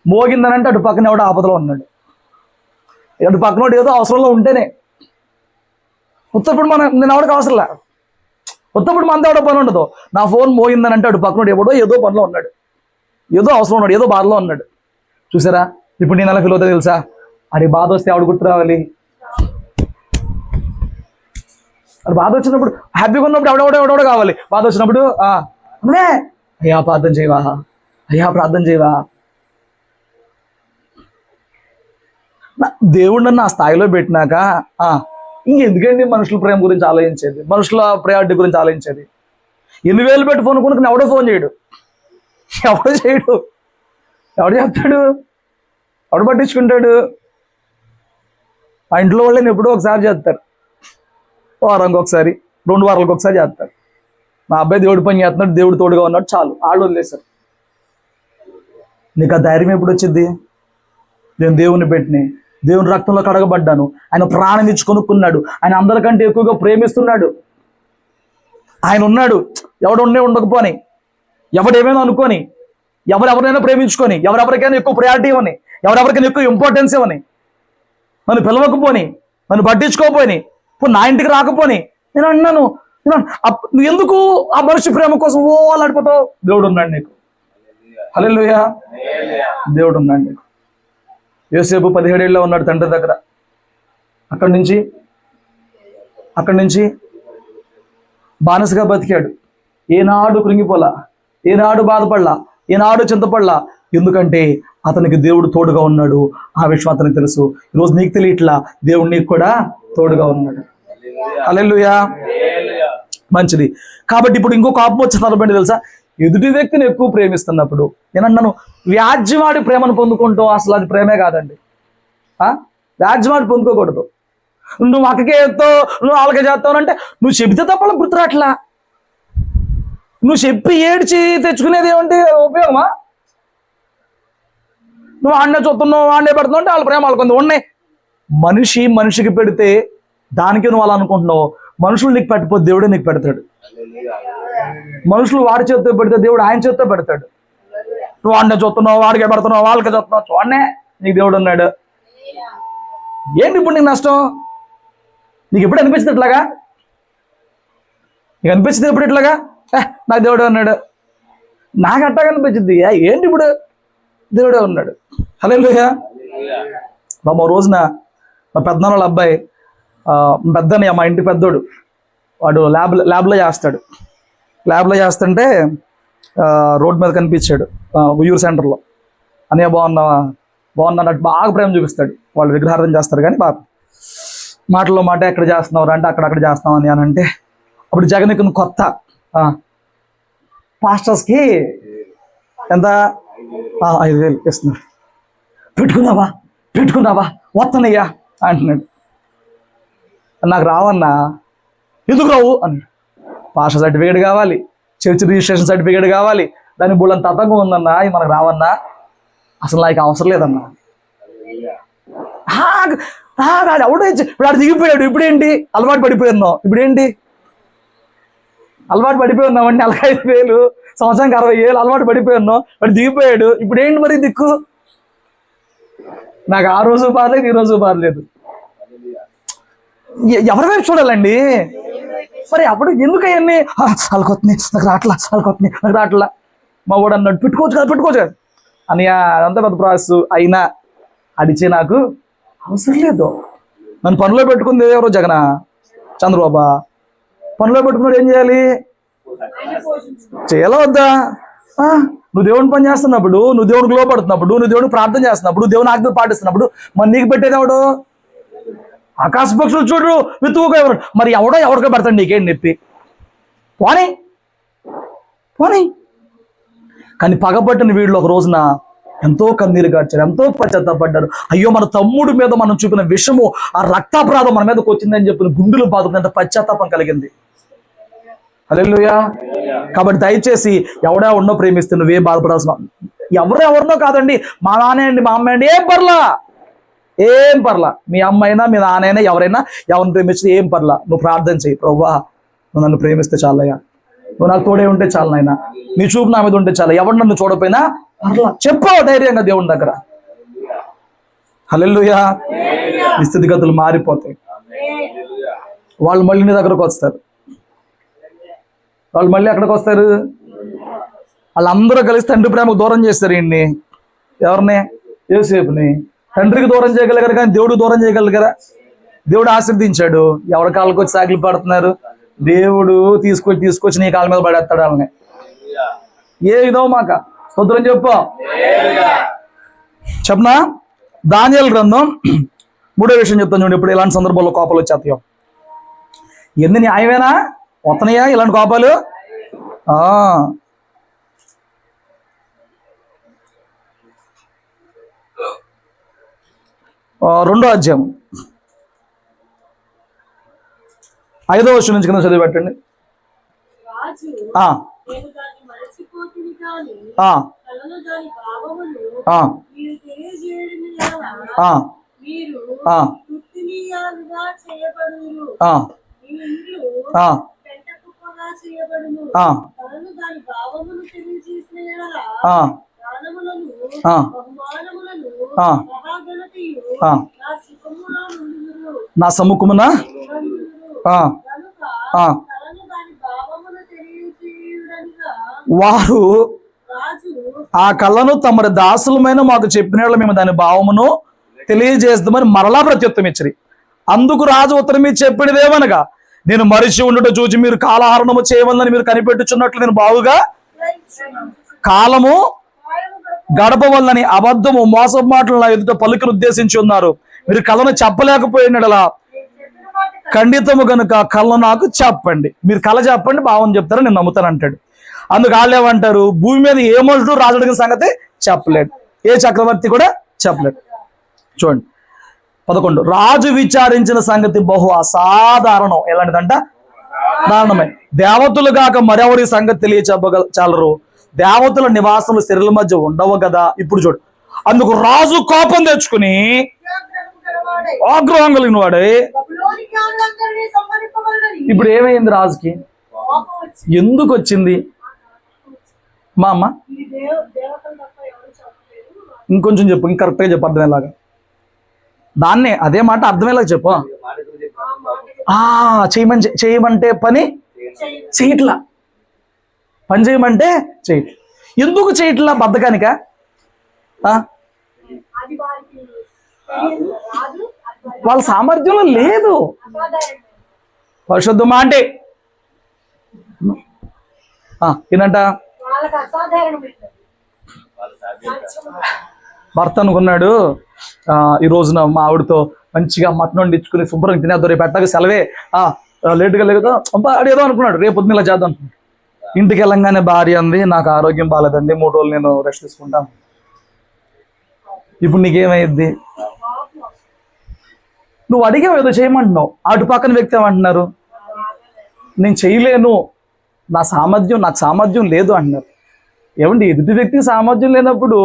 మోగిందనంటే అటు పక్కన ఎవడో ఆపదలో ఉన్నాడు, అటు పక్కన ఏదో అవసరంలో ఉంటేనే. ఉత్తప్పుడు నేను ఎవరికి అవసరంలే, ఉత్తప్పుడు మనతో ఎవడో పని ఉండదు. నా ఫోన్ మోగిందనంటే అటు పక్కన ఎవడో ఏదో పనిలో ఉన్నాడు, ఏదో అవసరం ఉన్నాడు, ఏదో బాధలో ఉన్నాడు. చూసారా, ఇప్పుడు నేను ఎలా ఫీల్ అవుతా తెలుసా? అది బాధ వస్తే ఆవిడ గుర్తు రావాలి. అది బాధ వచ్చినప్పుడు, హ్యాపీగా ఉన్నప్పుడు ఎవడెవడెవడో కావాలి. బాధ వచ్చినప్పుడు అయ్యా ప్రార్థన చేయవా. దేవుడు నన్ను ఆ స్థాయిలో పెట్టినాక ఇంకెందుకండి మనుషుల ప్రేమ గురించి ఆలోచించేది, మనుషుల ప్రయారిటీ గురించి ఆలోచించేది? 8,000 పెట్టి ఫోన్ కొనుక్కుని ఎవడో ఫోన్ చేయడు, ఎవడు చెప్తాడు, ఎవడు పట్టించుకుంటాడు? ఆ ఇంట్లో వాళ్ళని ఎప్పుడో ఒకసారి చేస్తారు, వారానికి ఒకసారి, 2 వారాలకు ఒకసారి చేస్తారు. మా అబ్బాయి దేవుడి పని చేస్తున్నాడు, దేవుడు తోడుగా ఉన్నాడు, చాలు వాళ్ళు వదిలేశారు. నీకు ఆ ధైర్యం ఎప్పుడు వచ్చింది? నేను దేవుని పెట్టిని, దేవుని రక్తంలో కడగబడ్డాను, ఆయన ప్రాణం ఇచ్చి కొనుక్కున్నాడు, ఆయన అందరికంటే ఎక్కువగా ప్రేమిస్తున్నాడు, ఆయన ఉన్నాడు. ఎవడుండే ఉండకపోని, ఎవడేమైనా అనుకొని, ఎవరెవరైనా ప్రేమించుకొని, ఎవరెవరికైనా ఎక్కువ ప్రయారిటీ ఇవ్వని, ఎవరెవరికైనా ఎక్కువ ఇంపార్టెన్స్ ఇవ్వని, నన్ను పిలవకపోని, నన్ను పట్టించుకోకపోని, నా ఇంటికి రాకపోని, నేను అన్నాను నువ్వు ఎందుకు ఆ మనిషి ప్రేమ కోసం ఓ అడిపోతావు? దేవుడు ఉన్నాడు నీకు. హల్లెలూయా. దేవుడు ఉన్నాడు నీకు. యోసేపు 17 ఏళ్ళలో ఉన్నాడు తండ్రి దగ్గర. అక్కడి నుంచి బానిసగా బతికాడు. ఏనాడు కృంగిపోలా, ఏనాడు బాధపడలా, ఏనాడు చింతపడలా. ఎందుకంటే అతనికి దేవుడు తోడుగా ఉన్నాడు. ఆ విషయం అతనికి తెలుసు. ఈరోజు నీకు తెలియట్లా, దేవుడు నీకు కూడా తోడుగా ఉన్నాడు. హల్లెలూయా. మంచిది. కాబట్టి ఇప్పుడు ఇంకో కోపం వచ్చే సందర్భం తెలుసా? ఎదుటి వ్యక్తిని ఎక్కువ ప్రేమిస్తున్నప్పుడు. నేనన్నాను వ్యాజ్యమాడి ప్రేమను పొందుకుంటాం, అసలు అది ప్రేమే కాదండి. వ్యాజ్యమాడి పొందుకోకూడదు. నువ్వు అక్కకే చేస్తావు, నువ్వు వాళ్ళకే చేస్తావు అంటే నువ్వు చెబితే తప్ప గుర్తురాట్లా. నువ్వు చెప్పి ఏడ్చి తెచ్చుకునేది ఏమంటే ఉపయోగమా? నువ్వు ఆడనే చూస్తున్నావు, ఆడనే పెడుతున్నావు అంటే వాళ్ళ ప్రేమ వాళ్ళకుంది ఉన్నాయి. మనిషికి పెడితే దానికి నువ్వు అలా అనుకుంటున్నావు. మనుషులు నీకు పెట్టకపోతే దేవుడే నీకు పెడతాడు. మనుషులు వాడి చేతితో పెడితే దేవుడు ఆయన చేతితో పెడతాడు. నువ్వు ఆడనే చూస్తున్నావు, వాడికే పెడుతున్నావు, వాళ్ళకే చూస్తున్నావు, చూడనే నీకు దేవుడు ఉన్నాడు. ఏంటి ఇప్పుడు నీకు నష్టం? నీకు ఎప్పుడు అనిపించింది ఇట్లాగా? నీకు అనిపించింది ఎప్పుడు ఇట్లాగా? నాకు దేవుడే ఉన్నాడు, నాకు అట్టాగా అనిపించింది. ఏంటి ఇప్పుడు దేవుడే ఉన్నాడు. హల్లెలూయా. మా రోజున మా పెద్దనాన్న అబ్బాయి, పెద్దనయ్య, మా ఇంటి పెద్దోడు, వాడు ల్యాబ్లో చేస్తాడు. ల్యాబ్లో చేస్తుంటే రోడ్ మీద కనిపించాడు ఉయ్యూరు సెంటర్లో. అన్నయ్య బాగున్నట్టు బాగా ప్రేమ చూపిస్తాడు. వాళ్ళు విగ్రహార్థం చేస్తారు కానీ బాగా మాటల్లో మాట ఎక్కడ చేస్తున్నారు అంటే అక్కడక్కడ చేస్తామని అని అంటే, అప్పుడు జగన్కి కొత్త పాస్టర్స్కి ఎంత 5,000 ఇస్తున్నారు. పెట్టుకున్నావా వస్తానయ్యా అంటున్నాడు. నాకు రావన్నా. ఎందుకు రావు అన్నాడు. పాస్టర్ సర్టిఫికేట్ కావాలి, చర్చ్ రిజిస్ట్రేషన్ సర్టిఫికేట్ కావాలి, దాని బుళ్ళంత తతంగం ఉందన్నా, ఇది మనకు రావన్నా. అసలు నాకు అవసరం లేదన్నా. ఎవడో ఇప్పుడు ఆడు దిగిపోయాడు. ఇప్పుడేంటి అలవాటు పడిపోయినావు? ఇప్పుడేంటి అలవాటు పడిపోయి ఉన్నావు? 45,000 సంవత్సరానికి 60,000 అలవాటు పడిపోయి ఉన్నావు. వాడు దిగిపోయాడు. ఇప్పుడేంటి మరి దిక్కు? నాకు ఆ రోజు బాధలేదు, ఈ రోజు బాధలేదు. ఎవరి వైపు చూడాలండి? మరి అప్పుడు ఎందుకు అవన్నీ వాళ్ళకొత్తున్నాయి, నాకు రాట్లా. మా వాడు అన్నాడు పెట్టుకోవచ్చు కదా అని. అదంతా పెద్ద ప్రాసెస్ అయినా అడిచే నాకు అవసరం లేదు. నన్ను పనిలో పెట్టుకుంది ఎవరో జగన్ చంద్రబాబు. పనిలో పెట్టుకున్నాడు, ఏం చేయాలి? చేయాలా వద్దా? నువ్వు దేవుని పని చేస్తున్నప్పుడు, నువ్వు దేవునికి లోపడుతున్నప్పుడు, నువ్వు దేవునికి ప్రార్థన చేస్తున్నప్పుడు, దేవుని ఆజ్ఞ పాటిస్తున్నప్పుడు మరి నీకు పెట్టేది ఎవడు? ఆకాశ పక్షులు చూడు విత్తువుగా ఎవరు? మరి ఎవడికో పెడతాడు నీకేం నొప్పి? పోనీ. కానీ పగబట్టిన వీళ్ళు ఒక రోజున ఎంతో కన్నీరు గార్చారు, ఎంతో పశ్చాత్తాపడ్డారు. అయ్యో మన తమ్ముడి మీద మనం చూపిన విషము, ఆ రక్తాపరాధం మన మీదకి వచ్చిందని చెప్పిన గుండెలు బాధకున్నంత పశ్చాత్తాపం కలిగింది. హల్లెలూయా. కాబట్టి దయచేసి ఎవడో ప్రేమిస్తే నువ్వేం బాధపడాల్సిన, ఎవరెవరినో కాదండి. మా నాన్న అండి, మా అమ్మ అండి, ఏం పర్లా. మీ అమ్మైనా మీ నాన్నైనా ఎవరైనా ఎవరిని ప్రేమించినా ఏం పర్లా. నువ్వు ప్రార్థన చేయి, ప్రభువా నువ్వు నన్ను ప్రేమిస్తే చాలయ్యా, నువ్వు నాకు తోడే ఉంటే చాలు నాయన, నీ చూపు నా మీద ఉంటే చాలు, ఎవరు నన్ను చూడపోయినా పర్లా. చెప్పావు ధైర్యంగా దేవుని దగ్గర. హల్లెలూయా. నీ స్థితిగతులు మారిపోతాయి. వాళ్ళు మళ్ళీ నీ దగ్గరకు వస్తారు. వాళ్ళు మళ్ళీ ఎక్కడికి వస్తారు? వాళ్ళందరూ కలిసి తండ్రి ప్రేమకు దూరం చేస్తారు. ఈయన్ని, ఎవరిని? యోసేపుని. తండ్రికి దూరం చేయగలిగారు కానీ దేవుడు దూరం చేయగలిగారా? దేవుడు ఆశీర్దించాడు. ఎవరి కాళ్ళకి వచ్చి సాగిలి పడుతున్నారు? దేవుడు తీసుకొచ్చి నీ కాళ్ళ మీద పడేస్తాడు వాళ్ళని. ఏ ఇదో మాక స్తోత్రం చెప్పనా? దానియేలు గ్రంథం 3వ విషయం చెప్తాను చూడండి. ఇప్పుడు ఇలాంటి సందర్భాల్లో కోపాలు వచ్చేస్తాయో. ఎన్ని న్యాయమేనా వస్తున్నాయా ఇలాంటి కోపాలు? 2వ అధ్యాయం 5వ వచనం నుంచి కింద చదివి పెట్టండి. రాజు ఆ, నేను దాన్ని మరచిపోతుంది కానీ ఆ, కలను దాని భావమును ఆ, మీరు తెలియజేయడం ద్వారా ఆ, మీరు ఆ, తృప్తినీయాలుగా చేయబడును. ఆ, మీ ఇల్లు ఆ, పెంట కుప్పగా చేయబడును. ఆ, కలను దాని భావమును తెలియజేసిన యెడల ఆ, దానములను ఆ, బహుమానములను ఆ, మహాఘనతయు ఆ. నా సుఖములో నుండును. నా సముఖమున ఆ, కనుక ఆ. కలను దాని భావమును తెలియజేయుడనిగా వారు రాజు ఆ కళ్ళను తమరి దాసులమైన మాకు చెప్పిన మేము దాని భావమును తెలియజేస్తామని మరలా ప్రత్యుత్తం ఇచ్చిరి. అందుకు రాజు ఉత్తరం ఇచ్చి చెప్పినదేమనగా, నేను మరిచి ఉండుట చూచి మీరు కాలహరణము చేయవలని మీరు కనిపెట్టుచున్నట్లు నేను బావుగా కాలము గడపవల్లని అబద్ధము మోసపు మాటలు నా ఎదుట పలుకును ఉద్దేశించి ఉన్నారు. మీరు కళను చెప్పలేకపోయినలా చెప్పిన మాట ఖండితము గనుక కళ్ళ నాకు చెప్పండి. మీరు కళ చెప్పండి, భావం చెప్తారని నేను నమ్ముతాను అంటాడు. అందుకు వాళ్ళు ఏమంటారు, భూమి మీద ఏ మనుషుడు రాజు అడిగిన సంగతి చెప్పలేడు, ఏ చక్రవర్తి కూడా చెప్పలేడు. చూడండి 11, రాజు విచారించిన సంగతి బహు అసాధారణం. ఎలాంటిదంట? దారుణమే. దేవతలు కాక మరెవరి సంగతి చాలరు. దేవతల నివాసములు శరీరుల మధ్య ఉండవు కదా. ఇప్పుడు చూడు, అందుకు రాజు కోపం తెచ్చుకుని అత్యాగ్రహము గలవాడై ఆగ్రహం కలిగిన వాడే. బబులోను జ్ఞానులందరినీ సంహరింపవలెనని ఇప్పుడు ఏమైంది రాజుకి? కోపం వచ్చి ఎందుకు వచ్చింది? మా అమ్మ ఈ దేవతలు తప్ప ఎవరు చెప్పలేదు. ఇంకొంచెం చెప్పు, ఇంక కరెక్ట్గా చెప్పు, అర్థమయ్యేలాగా. దాన్నే అదే మాట అర్థమయ్యేలాగా చెప్పు. చేయమంటే పని చేయట్లా, పని చేయమంటే చేయట్లా. ఎందుకు చేయట్లా? బద్ధకానిక? అది వారికి తెలియదు. రాజు అది వారికి వాళ్ళ సామర్థ్యంలో లేదు. అసాధారణమైనది. పరిశుద్ధమా అంటే ఏంటంట? వాళ్ళకి అసాధారణమైనది. భర్త అనుకున్నాడు, ఈ రోజున మా ఆవిడతో మంచిగా మటన్ వండించుకుని శుభ్రంగా తినేద్దాం, రేపు ఎట్టాగా సెలవే, లేటుగా లేదు అదేదో అనుకున్నాడు, రేపు పొద్దున్న ఇలా చేద్దాం. ఇంటికి వెళ్ళంగానే భార్య అంది, నాకు ఆరోగ్యం బాగాలేదండి, 3 రోజులు నేను రెస్ట్ తీసుకుంటాను. ఇప్పుడు నీకేమైద్ది? నువ్వు అడిగావు ఏదో చేయమంటున్నావు, అటు పక్కన వ్యక్తి ఏమంటున్నారు, నేను చేయలేను, నాకు సామర్థ్యం లేదు అంటున్నారు. ఏమండి, ఎదుటి వ్యక్తికి సామర్థ్యం లేనప్పుడు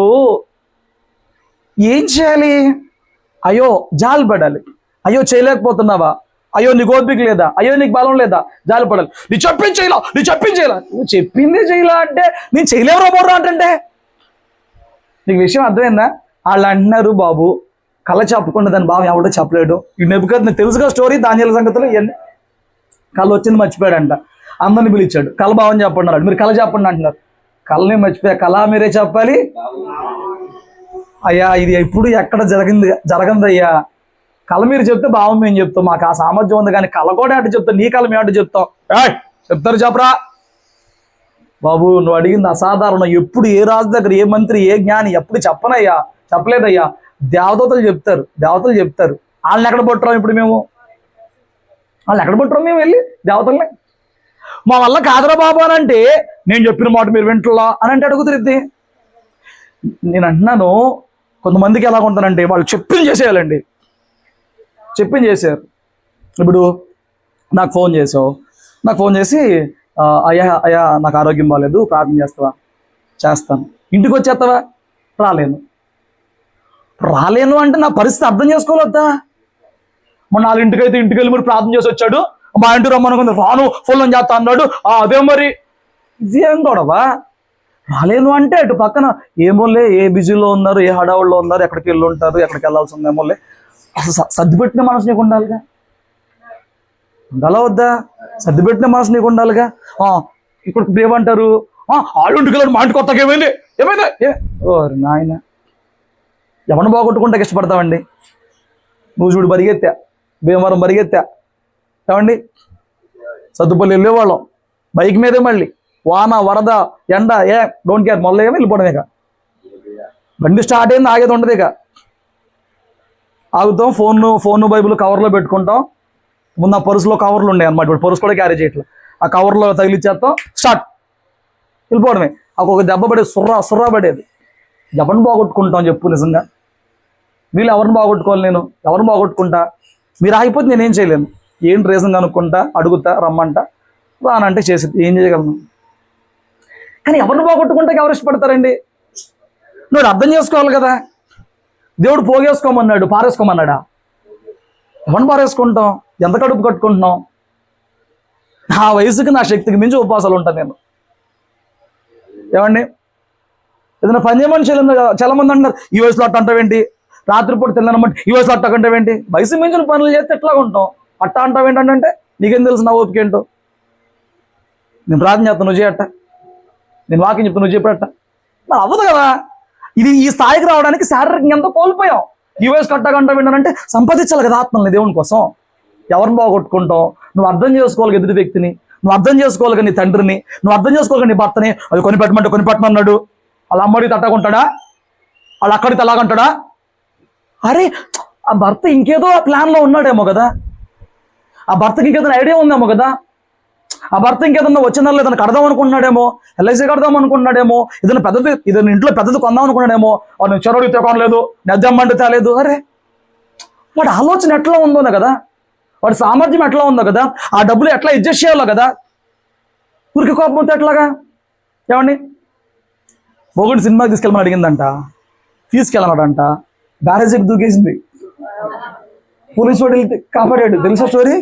ఏం చేయాలి? అయ్యో జాలి పడాలి. అయ్యో చేయలేకపోతున్నావా, అయ్యో నీకు ఓపిక లేదా, అయ్యో నీకు బలం లేదా, జాలి పడాలి. నీ చెప్పించేలా నువ్వు చెప్పిందే చేయలా అంటే నేను చేయలేవరా బోర్రా అంటే నీకు విషయం అర్థమైందా? వాళ్ళు అంటున్నారు, బాబు కళ చెప్పకుండా దాని భావం ఎవడో చెప్పలేడు. ఈ నెప్పుకది నీకు తెలుసుగా స్టోరీ, ధాన్యాల సంగతులు ఇవన్నీ. కళ వచ్చింది మర్చిపోయాడంట, అందరిని పిలిచాడు, కళ భావం చెప్పండి అన్నాడు. మీరు కళ చెప్పండి అంటున్నారు, కళని మర్చిపోయా, కళ మీరే చెప్పాలి. అయ్యా ఇది ఎప్పుడు ఎక్కడ జరగందయ్యా, కళ మీరు చెప్తే భావం మేము చెప్తాం, మాకు ఆ సామర్థ్యం ఉంది, కానీ కళ కూడా అటు చెప్తాం, నీ కళ మేము అటు చెప్తాం. చెప్తారు చెప్పరా బాబు, నువ్వు అడిగింది అసాధారణం. ఎప్పుడు ఏ రాజు దగ్గర ఏ మంత్రి ఏ జ్ఞాని ఎప్పుడు చెప్పలేదయ్యా. దేవతలు చెప్తారు. వాళ్ళని ఎక్కడ పట్టురాం ఇప్పుడు మేము? వెళ్ళి దేవతల్ని మా వల్ల కాదురా బాబు అని అంటే, నేను చెప్పిన మాట మీరు వింటులా అని అంటే అడుగుతుంది. నేను అంటున్నాను, కొంతమందికి ఎలా ఉంటానంటే వాళ్ళు చెప్పింది చేసేయాలండి. చెప్పింది చేశారు. ఇప్పుడు నాకు ఫోన్ చేసి అయ్యా నాకు ఆరోగ్యం బాగాలేదు, ప్రార్థన చేస్తావా? చేస్తాను. ఇంటికి వచ్చేస్తావా? రాలేను అంటే నా పరిస్థితి అర్థం చేసుకోవద్దా? మొన్న 4 అయితే ఇంటికి వెళ్ళి మరి ప్రార్థన చేసి వచ్చాడు, మా ఇంటి రమ్మనుకుంది, రాను ఫోన్లో చేస్తా అన్నాడు. అదే మరి ఇదేం గొడవా? రాలేను అంటే అటు పక్కన ఏమోలే, ఏ బిజీలో ఉన్నారు, ఏ హడావుల్లో ఉన్నారు, ఎక్కడికి వెళ్ళి ఉంటారు, ఎక్కడికి వెళ్ళాల్సి ఉంది ఏమోలే. అసలు సర్దిపెట్టిన మనసు నీకు ఉండాలిగా, ఉండాలా వద్దా? సర్దిపెట్టిన మనసు నీకు ఉండాలిగా. ఇప్పుడు ఏమంటారు, ఆళ్ళు ఇంటికి వెళ్ళాడు, మా ఇంటికి కొత్తగా ఏమైంది ఓరి నాయన, ఎవరిని బాగొట్టుకుంటే ఇష్టపడతామండి? నువ్వు చూడు, పరిగెత్తా భీమవరం పరిగెత్తా, ఏమండి సత్తుపల్లి వెళ్ళేవాళ్ళం బైక్ మీదే, మళ్ళీ వాన వరద ఎండ డోంట్ కేర్, మొదలు వెళ్ళిపోవడం. ఇక బండి స్టార్ట్ అయింది, ఆగేది ఉండదు. ఇక ఆగుతాం, ఫోన్ బైబుల్ కవర్లో పెట్టుకుంటాం. ముందు ఆ పరుసులో కవర్లు ఉండే అనమాట, ఇప్పుడు పరుసు కూడా క్యారీ చేయట్లేదు. ఆ కవర్లో తగిలిచ్చేస్తాం, స్టార్ట్ వెళ్ళిపోవడమే. ఒక దెబ్బ పడేది, సుర్రా పడేది. ఎవరిని బాగొట్టుకుంటాం చెప్పు నిజంగా? వీళ్ళు ఎవరిని బాగొట్టుకోవాలి? నేను ఎవరిని బాగొట్టుకుంటా? మీరు ఆగిపోతే నేనేం చేయలేను. ఏంటి రీజన్ కనుక్కుంటా, అడుగుతా, రమ్మంట, రానంటే చేసేది, ఏం చేయగలను? కానీ ఎవరిని పోగొట్టుకుంటే ఎవరు ఇష్టపడతారండి? నువ్వు అర్థం చేసుకోవాలి కదా. దేవుడు పోగేసుకోమన్నాడు, పారేసుకోమన్నాడా? ఎవరిని పారేసుకుంటాం? ఎంత కడుపు కట్టుకుంటున్నాం? నా వయసుకి నా శక్తికి మించి ఉపవాసాలు ఉంటాను నేను. ఏమండి, ఏదైనా పని చేయమని చాలా మంది అంటారు, ఈ వయసులో అట్ట అంటావేంటి, రాత్రిపూట తిన్నానమ్మంటే ఈ వయసులో అట్ట అంటావేంటి, వయసు మించిన పనులు చేస్తే ఎట్లా ఉంటాం? అట్ట అంటావేంటంటే నీకేం తెలుసు నా ఓపిక ఏంటో? నేను ప్రార్థన చేస్తాను, నువ్వు చేయట. నేను వాక్యం చెప్తాను, నువ్వు చెప్పేట. మరి అవ్వదు కదా. ఇది ఈ స్థాయికి రావడానికి శారీరకంగా ఎంతో కోల్పోయాం. ఈ వయసు కట్టగంట విన్నానంటే సంపాదించాలి కదా ఆత్మల్ని దేవుని కోసం. ఎవరిని బాగొట్టుకుంటాం? నువ్వు అర్థం చేసుకోవాలి ఎదుటి వ్యక్తిని, నువ్వు అర్థం చేసుకోవాలి నీ తండ్రిని, నువ్వు అర్థం చేసుకోవాలి నీ భర్తని. అది కొనిపెట్టమంటే కొనిపెట్టమన్నాడు, వాళ్ళ అమ్మడికి తట్టకుంటాడా, వాళ్ళ అక్కడికి అలాగంటాడా? అరే, ఆ భర్త ఇంకేదో ప్లాన్లో ఉన్నాడేమో కదా, ఆ భర్తకి ఇంకేదో ఐడియా ఉందేమో కదా, ఆ భర్త ఇంకేదన్నా వచ్చిన ఏదైనా కడదాం అనుకుంటున్నాడేమో, ఎల్ఐసి కడదాం అనుకుంటున్నాడేమో, ఏదైనా ఇంట్లో పెద్దది కొందాం అనుకున్నాడేమో. వాడు చెరొడితే కొనలేదు, నెద్దమ్మంటే తేలేదు. అరే, వాడి ఆలోచన ఎట్లా ఉందోనే కదా, వాడి సామర్థ్యం ఎట్లా ఉందో కదా, ఆ డబ్బులు ఎట్లా అడ్జస్ట్ చేయాలో కదా. ఊరికి కోపం వస్తే ఎట్లాగా? ఏమండి, మొగుడు సినిమాకి తీసుకెళ్ళమని అడిగిందంట, తీసుకెళ్ళన్నాడంట, బ్యారేజీకి దూకేసింది, పోలీసు వాడు వెళ్తే కాపాడాడు. తెలుసా స్టోరీ?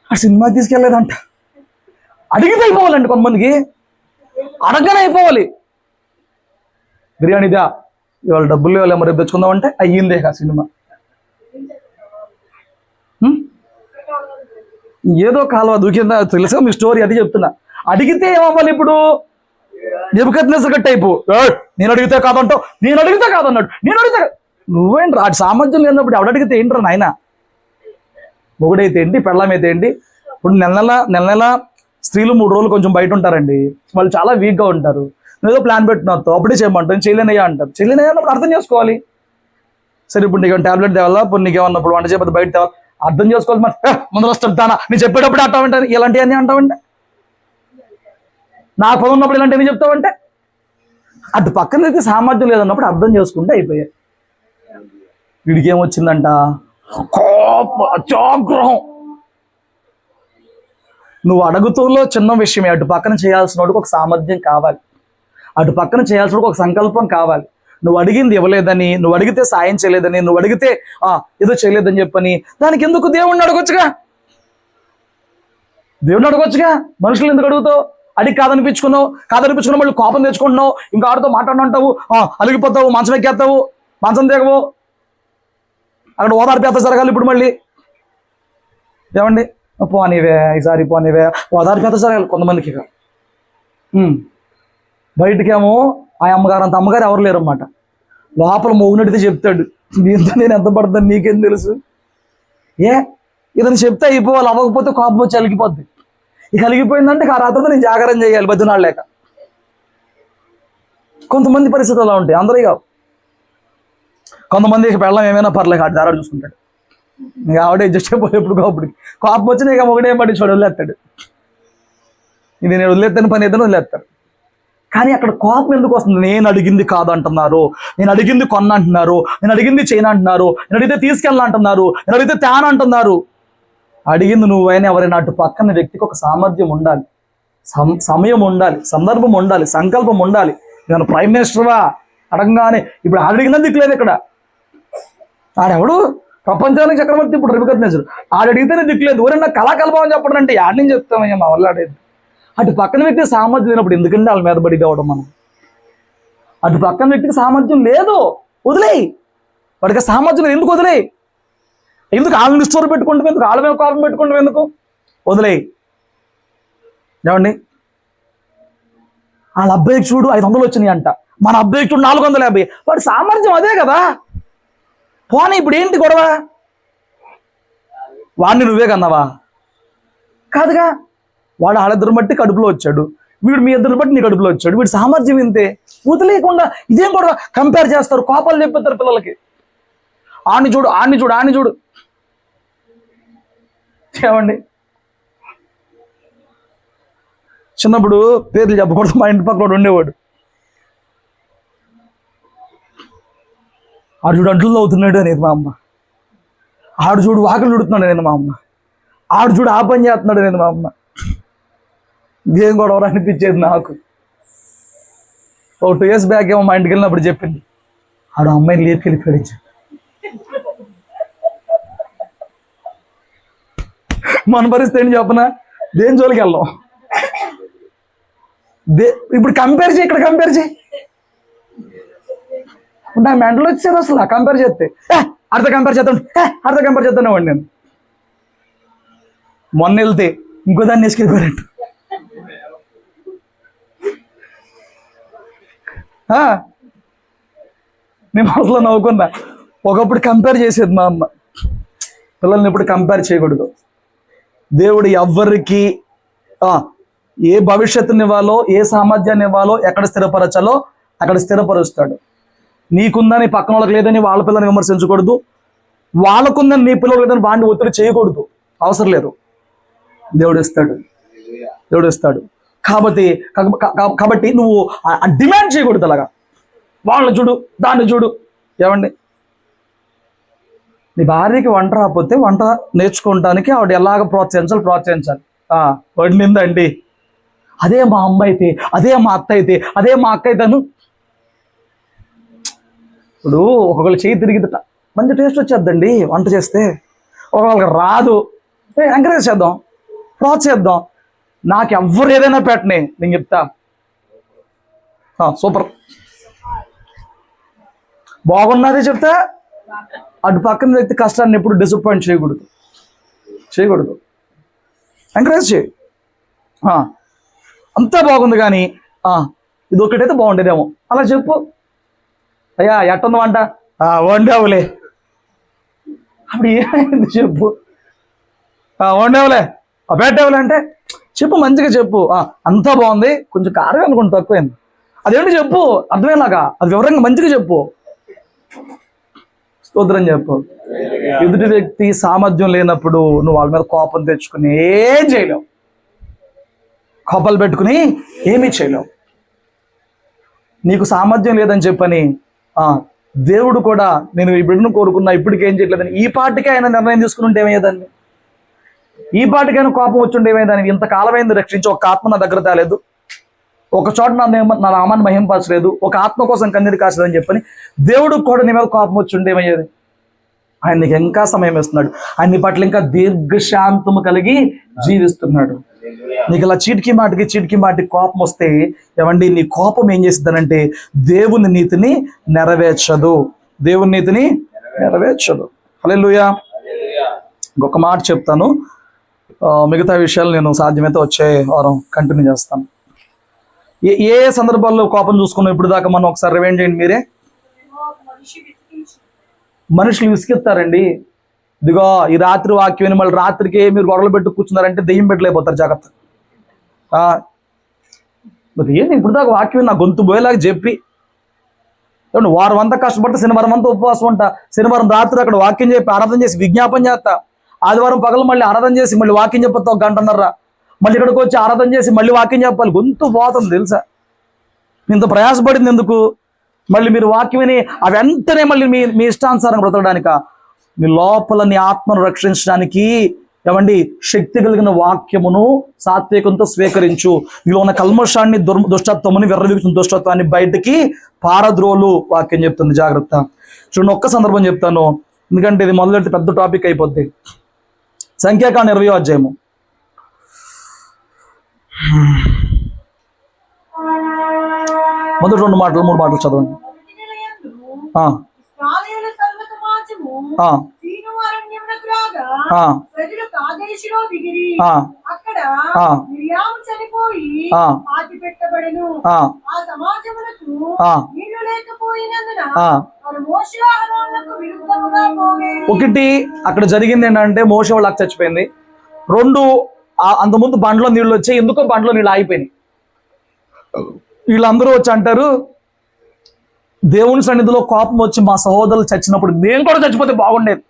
ఆ సినిమాకి తీసుకెళ్ళలేదంట. అడిగితే అయిపోవాలండి, కొంతమందికి అడగనే అయిపోవాలి. బిర్యానీదా, ఇవాళ డబ్బులు ఇవ్వాలి, మరి తెచ్చుకుందామంటే అయ్యిందే ఆ సినిమా. ఏదో కాలువ దూకిందా తెలుసా మీ స్టోరీ, అది చెప్తున్నా. అడిగితే ఏమవ్వాలి ఇప్పుడు? నెబుకద్నెజర్ గట్టి అయిపో, నేను అడిగితే కాదంటావు, నేను అడిగితే కాదన్నాడు, నేను అడిగితే. నువ్వేంట్రా అటు సామర్థ్యం లేనప్పుడు ఎవడు అడిగితే ఏంట్రా నాయన? మొగుడైతే ఏంటి, పెళ్ళమైతే ఏంటి? ఇప్పుడు నెల నెల స్త్రీలు 3 రోజులు కొంచెం బయట ఉంటారండి, వాళ్ళు చాలా వీక్గా ఉంటారు. నువ్వు ఏదో ప్లాన్ పెట్టినతో అప్పుడే చేయమంటావు, చేయలేనయ్యా అంటారు. చేయలేనయ్యా అన్నప్పుడు అర్థం చేసుకోవాలి. సరే, ఇప్పుడు నీకు టాబ్లెట్ తేవాలా, ఇప్పుడు నీకేమన్నప్పుడు వంట చేయబోతే బయట తేవాలి, అర్థం చేసుకోవాలి. మరి ముందర చెప్తానా, నేను చెప్పేటప్పుడు అంటావంటే ఇలాంటివన్నీ అంటావంటే, నా పని ఉన్నప్పుడు ఇలాంటివన్నీ చెప్తావంటే, అటు పక్కన అయితే సామర్థ్యం లేదన్నప్పుడు అర్థం చేసుకుంటే అయిపోయాయి. వీడికి ఏమొచ్చిందంట, కోపం, అత్యాగ్రహం. నువ్వు అడుగుతూలో చిన్న విషయమే, అటు పక్కన చేయాల్సిన వాడికి ఒక సామర్థ్యం కావాలి, అటు పక్కన చేయాల్సిన వాడికి ఒక సంకల్పం కావాలి. నువ్వు అడిగింది ఇవ్వలేదని, నువ్వు అడిగితే సాయం చేయలేదని, నువ్వు అడిగితే ఏదో చేయలేదని చెప్పని దానికి ఎందుకు దేవుణ్ణి అడగొచ్చుగా? దేవుణ్ణి అడగొచ్చుగా. మనుషులు ఎందుకు అడుగుతావు? అడిగి కాదనిపించుకున్నావు, మళ్ళీ కోపం తెచ్చుకుంటున్నావు, ఇంకా ఆడితో మాట్లాడుంటావు, అలిగిపోతావు, మంచం ఎక్కేస్తావు, మంచం దిగవు, అక్కడ ఓదార్పేత జరగాలి. ఇప్పుడు మళ్ళీ ఏమండి, పోనీవే ఈసారి పోనీవే, ఓదార్పేత జరగాలి కొంతమందికి. బయటికేమో ఆ అమ్మగారు అంత అమ్మగారు ఎవరు లేరు అన్నమాట. లోపల మొగునడితే చెప్తాడు, దీంతో నేను ఎంత పడుతుంది నీకేం తెలుసు. ఇదని చెప్తే అయిపోవాలి, అవ్వకపోతే కోపం వచ్చి అలిగిపోద్ది. ఇక అలిగిపోయిందంటే ఆ రాత్రితో నేను జాగరణ చేయాలి బతినాళ్ళు లేక. కొంతమంది పరిస్థితులు అలా ఉంటాయి, అందరూ కావు. కొంతమంది పెళ్ళం ఏమైనా పర్లేదు, ఆడి దారాడు చూసుకుంటాడు, నీకు ఆవిడే అడ్జస్ట్ అయిపోయి ఎప్పుడు అప్పటికి కోపం వచ్చి నీకు మొగడే పట్టించాడు, వదిలేస్తాడు. ఇది నేను వదిలేస్తాను పని ఏదైనా వదిలేస్తాడు. కానీ అక్కడ కోపం ఎందుకు వస్తుంది? నేను అడిగింది కాదంటున్నారు, నేను అడిగింది కొన్న అంటున్నారు, నేను అడిగింది చేయను అంటున్నారు, నేను అడిగితే తీసుకెళ్ళాలంటున్నారు, నేను అడిగితే తేన అంటున్నారు. అడిగింది నువ్వైనా ఎవరైనా అటు పక్కన వ్యక్తికి ఒక సామర్థ్యం ఉండాలి, సమయం ఉండాలి, సందర్భం ఉండాలి, సంకల్పం ఉండాలి. నేను ప్రైమ్ మినిస్టర్వా అడగగానే ఇప్పుడు అడిగిన దిక్కులేదు. ఇక్కడ ఆడెవడు ప్రపంచానికి చక్రవర్తి, ఇప్పుడు నెబుకద్నెజరు. ఆడడిగితేనే దిక్కులేదు. ఎవరైనా కళాకల్పం అని చెప్పడం అంటే ఆడ నుంచి చెప్తామయ్యా మా వల్ల ఆడేది. అటు పక్కన వ్యక్తి సామర్థ్యం లేనప్పుడు ఎందుకంటే వాళ్ళ మీద బడి కావడం మనం. అటు పక్కన వ్యక్తికి సామర్థ్యం లేదు, వదిలేయి. వాడికి సామర్థ్యం లేదు, ఎందుకు వదిలేయి? ఎందుకు వాళ్ళని స్టోర్ పెట్టుకుంటాం, ఎందుకు వాళ్ళ మీద కోపం పెట్టుకుంటాం, ఎందుకు? వదిలేయి. ఏమండి, వాళ్ళ అబ్బాయికి చూడు 500 వచ్చినాయి అంట, మన అబ్బాయికి చూడు 450. వాడి సామర్థ్యం అదే కదా. పోనీ ఇప్పుడు ఏంటి గొడవ? వాడిని నువ్వే కన్నావా? కాదుగా. వాడు వాళ్ళిద్దరిని బట్టి కడుపులో వచ్చాడు, వీడు మీ ఇద్దరిని బట్టి నీ కడుపులో వచ్చాడు. వీడి సామర్థ్యం ఇంతే, వదిలేయకుండా ఇదేం గొడవ? కంపేర్ చేస్తారు, కోపాలు చెప్పిస్తారు పిల్లలకి. ఆడిని చూడు, ఆడిని చూడు, ఆడిని చూడు. ఏమండి, చిన్నప్పుడు పేర్లు చెప్పకూడదు, మా ఇంటి పక్కన ఉండేవాడు. ఆడు చూడు అంట్లు అవుతున్నాడు అనేది మా అమ్మ. ఆడు చూడు వాకిలు ఉడుతున్నాడు నేను మా అమ్మ, ఆడు చూడు ఆ పని చేస్తున్నాడు నేను మా అమ్మ. ఏం గొడవ అనిపించేది నాకు. ఒక 2 years బ్యాక్ ఏమో మా ఇంటికి వెళ్ళినప్పుడు చెప్పింది, ఆడు అమ్మాయిని లేపుకెళ్ళిపోయాడు. మన పరిస్థితి ఏంటి చెప్పనా, దేని జోలికి వెళ్ళాం. ఇప్పుడు కంపేర్ చేయి, ఇక్కడ కంపేర్ చేయి. నా మెంటలు వచ్చేది అసలు కంపేర్ చేస్తే. అర్థం కంపేర్ చేస్తాను వాడు. నేను మొన్న వెళ్తే ఇంకో దాన్ని వేసుకెళ్ళిపోయాడు. నేను మనసులో నవ్వుకున్నా. ఒకప్పుడు కంపేర్ చేసేది మా అమ్మ. పిల్లల్ని ఇప్పుడు కంపేర్ చేయకూడదు. దేవుడు ఎవ్వరికి ఏ భవిష్యత్తుని ఇవ్వాలో, ఏ సామర్థ్యాన్ని ఇవ్వాలో, ఎక్కడ స్థిరపరచాలో అక్కడ స్థిరపరుస్తాడు. నీకుందని పక్కన వాళ్ళకి లేదని వాళ్ళ పిల్లల్ని విమర్శించకూడదు, వాళ్ళకుందని నీ పిల్లలు లేదని వాడిని ఒత్తిడి చేయకూడదు. అవసరం లేదు, దేవుడు ఇస్తాడు. కాబట్టి నువ్వు డిమాండ్ చేయకూడదు. అలాగా వాళ్ళని చూడు, దాన్ని చూడు. ఏమండి, నీ భార్యకి వంట రాకపోతే వంట నేర్చుకోవడానికి ఆవిడ ఎలాగ ప్రోత్సహించాలి. వడ్లిందండి, అదే మా అమ్మ అయితే, అదే మా అత్త అయితే, అదే మా అక్క అయితేను. ఇప్పుడు ఒకళ్ళు చేయి తిరిగితే మంచి టేస్ట్ వచ్చేద్దండి వంట చేస్తే. ఒకళ్ళకి రాదు, ఎంకరేజ్ చేద్దాం, ప్రోత్సహిద్దాం. నాకు ఎవ్వరు ఏదైనా పెట్టని, నేను చెప్తా సూపర్ బాగున్నది చెప్తా. అటు పక్కన వ్యక్తి కష్టాన్ని ఎప్పుడు డిసప్పాయింట్ చేయకూడదు. ఎంకరేజ్ చేయి. అంతా బాగుంది కానీ ఇది ఒకటైతే బాగుండేదేమో అలా చెప్పు. అయ్యా ఎట్టుంది వంట, వండావులే. అప్పుడు ఏమైంది చెప్పు. వండావులే, పెట్టావులే అంటే చెప్పు, మంచిగా చెప్పు. అంతా బాగుంది, కొంచెం కారం అనుకుంటా తక్కువైంది, అదేంటి చెప్పు, అర్థమేలాగా అది వివరంగా మంచిగా చెప్పు. స్తోత్రం చెప్పు. ఎదుటి వ్యక్తి సామర్థ్యం లేనప్పుడు నువ్వు వాళ్ళ మీద కోపం తెచ్చుకుని ఏం చేయలేవు, కోపాలు పెట్టుకుని ఏమీ చేయలేవు. నీకు సామర్థ్యం లేదని చెప్పని దేవుడు కూడా నేను ఈ బిడ్డను కోరుకున్నా, ఇప్పటికేం చేయట్లేదని ఈ పాటికే ఆయన నిర్ణయం తీసుకుని ఉంటే ఏమయ్యేదాన్ని, ఈ పాటికైనా కోపం వచ్చి ఉంటే ఏమయ్యేదాన్ని. ఇంతకాలమైంది రక్షించి ఒక ఆత్మ నా దగ్గర తేలేదు, ఒక చోట నా నామాన్ని మహింపరచలేదు, ఒక ఆత్మ కోసం కన్నీరు కాచలేదని చెప్పని దేవుడికి కూడా నీ మీద కోపం వచ్చి ఉంటే ఏమయ్యేది. ఆయన నీకు ఇంకా సమయం ఇస్తున్నాడు, ఆయన నీ పట్ల ఇంకా దీర్ఘశాంతము కలిగి జీవిస్తున్నాడు. నీకు ఇలా చీటికి మాటికి కోపం వస్తే ఏమండి, నీ కోపం ఏం చేస్తుందనంటే దేవుని నీతిని నెరవేర్చదు. హల్లెలూయా. ఇంకొక మాట చెప్తాను, మిగతా విషయాలు నేను సాధ్యమైతే వచ్చే వారం కంటిన్యూ చేస్తాను. ఏ సందర్భాల్లో కోపం చూసుకున్నాం ఇప్పుడు దాకా మనం ఒకసారి రివైండ్ చేయండి మీరే. మనుషులు విసిగిస్తారండి. ఇదిగో ఈ రాత్రి వాక్యం మళ్ళీ రాత్రికి మీరు గొడవలు పెట్టి కూర్చున్నారంటే దెయ్యం పెట్టలేకపోతారు, జాగ్రత్త. ఏంటి ఇప్పుడు దాకా వాక్యం నా గొంతు పోయేలాగా చెప్పి ఏమంటే వారం అంతా కష్టపడితే శనివారం అంతా ఉపవాసం ఉంటా, శనివారం రాత్రి అక్కడ వాక్యం చెప్పి ఆరాధన చేసి విజ్ఞాపన చేస్తా, ఆదివారం పగలు మళ్ళీ ఆరాధన చేసి మళ్ళీ వాక్యం చెప్పొస్తా 1 గంటన్నర, మళ్ళీ ఇక్కడికి వచ్చి ఆరాధన చేసి మళ్ళీ వాక్యం చెప్పాలి. గొంతు పోతుంది తెలుసా. ఇంత ప్రయాసపడింది ఎందుకు? మళ్ళీ మీరు వాక్యం విని అవి వెంటనే మళ్ళీ మీ ఇష్టానుసారం బ్రతకడానిక? మీ లోపల నీ ఆత్మను రక్షించడానికి ఏమండి శక్తి కలిగిన వాక్యమును సాత్వికంతో స్వీకరించు. మీలో ఉన్న కల్మషాన్ని, దుష్టత్వముని, విర్రవీగుతున్న దుష్టత్వాన్ని బయటికి పారద్రోలు వాక్యం చెప్తుంది. జాగ్రత్త. చూడండి, ఒక్క సందర్భం చెప్తాను, ఎందుకంటే ఇది మొదలెడితే పెద్ద టాపిక్ అయిపోద్ది. సంఖ్యాకాండం 20వ అధ్యాయము. మొదటి 3 మాటలు చదవండి. ఒకటి అక్కడ జరిగింది ఏంటంటే మోషే వాళ్ళకి చచ్చిపోయింది. 2 అంతకుముందు బండ్లో నీళ్ళు వచ్చాయి, ఎందుకో బండ్లో నీళ్ళు ఆగిపోయినాయి. వీళ్ళందరూ వచ్చి అంటారు, దేవుని సన్నిధిలో కోపం వచ్చి మా సహోదరులు చచ్చినప్పుడు మేము కూడా చచ్చిపోతే బాగుండేది.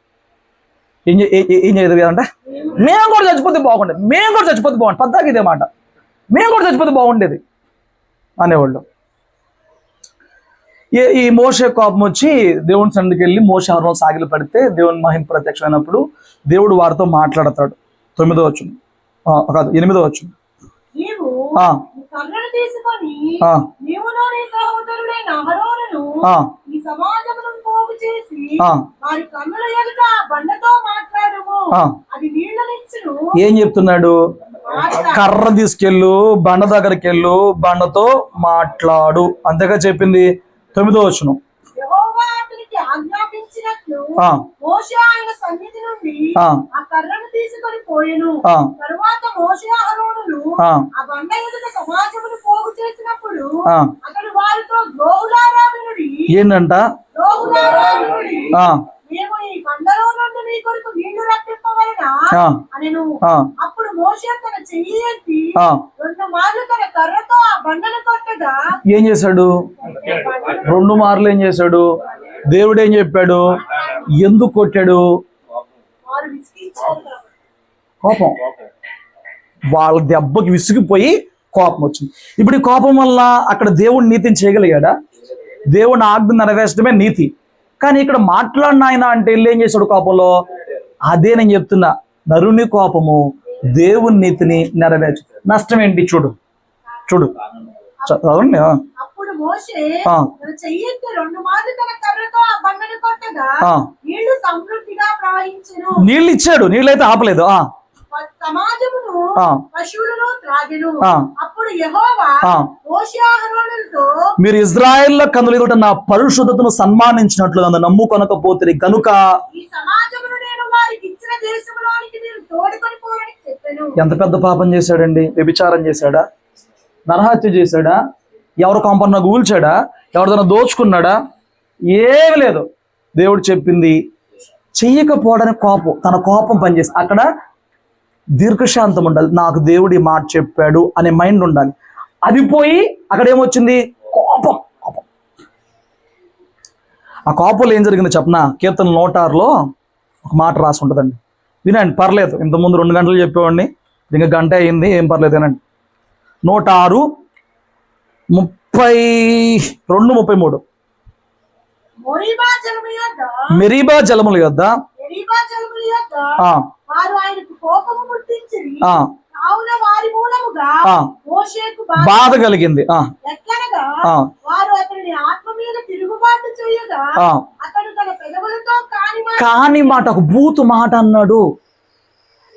ఏం చేయదు కదంటే మేము కూడా చచ్చిపోతే బాగుండేది, పద్దాకి ఇదే మాట, మేము కూడా చచ్చిపోతే బాగుండేది అనేవాళ్ళు. ఈ మోషే కోపం వచ్చి దేవుని సన్నిధికి వెళ్ళి మోషే ఆహారం సాగిలు పడితే దేవుని మహిమ ప్రత్యక్షమైనప్పుడు దేవుడు వారితో మాట్లాడతాడు. 9వ వచనం కాదు 8వ వచనం. నీవు ఆ, ఈ కర్రను తీసుకొని ఆ, నీవును నీ సహోదరుడైన అహరోనును ఆ, ఈ సమాజమును పోగు చేసి ఆ, వారి కన్నుల ఎదుట ఆ బండతో మాట్లాడుము, ఆ. అది నీళ్లనిచ్చును. ఏం చెప్తున్నాడు? కర్ర తీసుకెళ్ళు, బండ దగ్గరికి వెళ్ళు, బండతో మాట్లాడు, అంతేగా చెప్పింది. 9వ వచనం. యెహోవా అతనికి ఆజ్ఞాపించినట్లు ఆ, మోషే ఆయన సన్నిధి నుండి ఆ, ఆ కర్రను తీసుకొని పోయెను. ఆ, తరువాత మోషే అహరోనులు ఆ, ఆ బండ ఎదుట సమాజమును పోగు చేసినప్పుడు ఆ. అతడు వారితో ద్రోహులారా వినుడి, ఏంటంట? ద్రోహులారా వినుడి, ఆ, మేము ఈ బండలో నుండి మీ కొరకు నీళ్లు రప్పింపవలెనా ఆ, అనెను. ఆ, అప్పుడు మోషే తన చెయ్యి ఎత్తి ఆ. 2 మార్లు తన కర్రతో ఆ బండను కొట్టగా ఏం చేశాడు? 2 మార్లు ఏం చేశాడు? దేవుడు ఏం చెప్పాడు? ఎందుకు కొట్టాడు? వారు విసిగించారు కాబట్టి. కోపం. వాళ్ళ దెబ్బకి విసిగిపోయి కోపం వచ్చింది. ఇప్పుడు ఈ కోపం వల్ల అక్కడ దేవుడు నీతిని చేయగలిగాడా? దేవుని ఆజ్ఞ నెరవేర్చడమే నీతి. కానీ ఇక్కడ మాట్లాడిన ఆయన అంటే వెళ్ళి ఏం చేశాడు కోపంలో? అదే నేను చెప్తున్నా, నరుని కోపము దేవుని నీతిని నెరవేర్చు. నష్టం ఏంటి? చూడు చూడు చదవండి. అప్పుడు మోషే ఆ. తన చెయ్యి ఎత్తి 2 మార్లు తన కర్రతో ఆ బండను కొట్టగా ఆ. నీళ్లు సమృద్ధిగా ప్రవహించెను. నీళ్ళు ఇచ్చాడు, నీళ్ళైతే ఆపలేదు. సమాజమును ఆ. పశువులను త్రాగెను. ఆ. అప్పుడు యెహోవా ఆ. మోషే అహరోనులతో మీరు ఇజ్రాయెల్ల కన్నుల ఎదుట నా పరిశుద్ధతను సన్మానించినట్లు నన్ను నమ్ముకొనకపోతే గనుక ఈ సమాజమును నేను వారికి ఇచ్చిన దేశంలోనికి మీరు తోడుకొని పోరని చెప్పెను. ఎంత పెద్ద పాపం చేశాడండి? వ్యభిచారం చేశాడా? నరహత్య చేశాడా? ఎవరు కొంపన్న కూల్చాడా? ఎవరిదైనా దోచుకున్నాడా? ఏమి లేదు. దేవుడు చెప్పింది చెయ్యకపోవడానికి కోపం, తన కోపం పనిచేసి అక్కడ దీర్ఘశాంతం ఉండాలి. నాకు దేవుడు ఈ మాట చెప్పాడు అనే మైండ్ ఉండాలి. అది పోయి అక్కడ ఏమొచ్చింది? కోపం. కోపం. ఆ కోపంలో ఏం జరిగిందో చెప్పనా? కీర్తన 106లో ఒక మాట రాసి ఉంటుందండి, వినండి. పర్లేదు, ఇంతకుముందు 2 గంటలు చెప్పేవాడిని, ఇంకా గంట అయింది, ఏం పర్లేదు వినండి. 106 32, 33. మొరీబా జలము యొద్ద మెరీబా జలముల యొద్ద మెరీబా జలముల యొద్ద ఆ, వారు ఆయనకు కోపము పుట్టించిరి. ఆ, కావున వారి మూలముగా ఆ. మోషేకు బాధ కలిగింది. ఎట్లనగా ఆ. వారు అతని ఆత్మ మీద తిరుగుబాటు చేయగా ఆ. అతడు తన పెదవులతో కాని మాట, ఒక బూతు మాట అన్నాడు.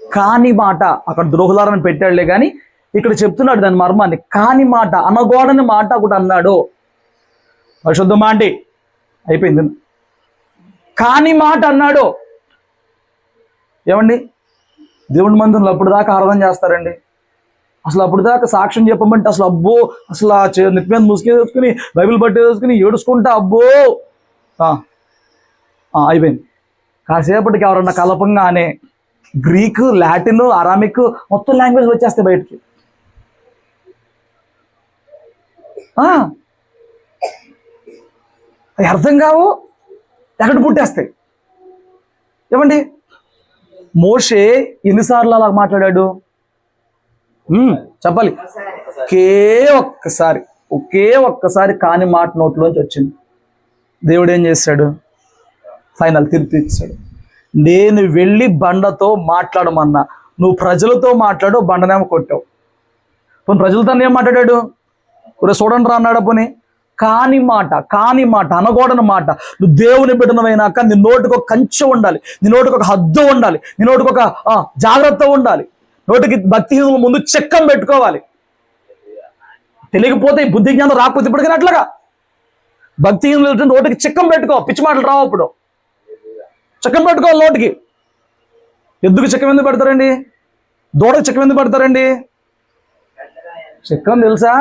కాని మాట అక్కడ ద్రోహులారని పెట్టాడులే కానీ ఇక్కడ చెప్తున్నాడు దాని మర్మాన్ని. కాని మాట, అనగోడని మాట ఒకటి అన్నాడు. పరిశుద్ధ మాంటి అయిపోయింది. కాని మాట అన్నాడు. ఏమండి, దేవుని మందిరంలో అప్పుడు దాకా ఆరాధన చేస్తారండి. అసలు అప్పుడు దాకా సాక్ష్యం చెప్పమంటే అసలు అబ్బో, అసలు ఆ నెత్తి మీద ముసుకేసుకుని బైబిల్ పట్టేసుకుని ఏడుచుకుంటా అబ్బో. అయిపోయింది. కాసేపటికి ఎవరన్నా కలపంగానే గ్రీకు, లాటిన్, అరామిక్ మొత్తం లాంగ్వేజ్ వచ్చేస్తాయి బయటికి. అవి అర్థం కావు, ఎక్కడ పుట్టేస్తాయి. ఏమండి, మోషే ఎన్నిసార్లు అలా మాట్లాడాడు? చెప్పాలి. ఒకే ఒక్కసారి కాని మాట నోట్లోంచి వచ్చింది. దేవుడు ఏం చేశాడు? ఫైనల్ తీర్పు ఇచ్చాడు. నేను వెళ్ళి బండతో మాట్లాడమన్నా, నువ్వు ప్రజలతో మాట్లాడు, బండనేమో కొట్టావు. పోనీ ప్రజలతో ఏం మాట్లాడాడు? చూడండి రా అన్నాడా? పోనీ కాని మాట, అనకూడని మాట. నువ్వు దేవుని బిడ్డనమైనాక నీ నోటికి ఒక కంచె ఉండాలి, నీ నోటికి ఒక హద్దు ఉండాలి, నీ నోటికి ఒక జాగ్రత్త ఉండాలి. నోటికి భక్తిహీనుల ముందు చెక్కం పెట్టుకోవాలి. తెలియకపోతే బుద్ధి జ్ఞానం రాకపోతే ఇప్పటికైనా అట్లాగా భక్తిహీనులు నోటికి చెక్కం పెట్టుకో. పిచ్చి మాటలు రావు. అప్పుడు చెక్కం పెట్టుకోవాలి నోటికి. ఎద్దుకు చెక్కం ఎందుకు పెడతారండి? దూడకు చెక్కం ఎందుకు పెడతారండి? చెక్కం తెలుసా?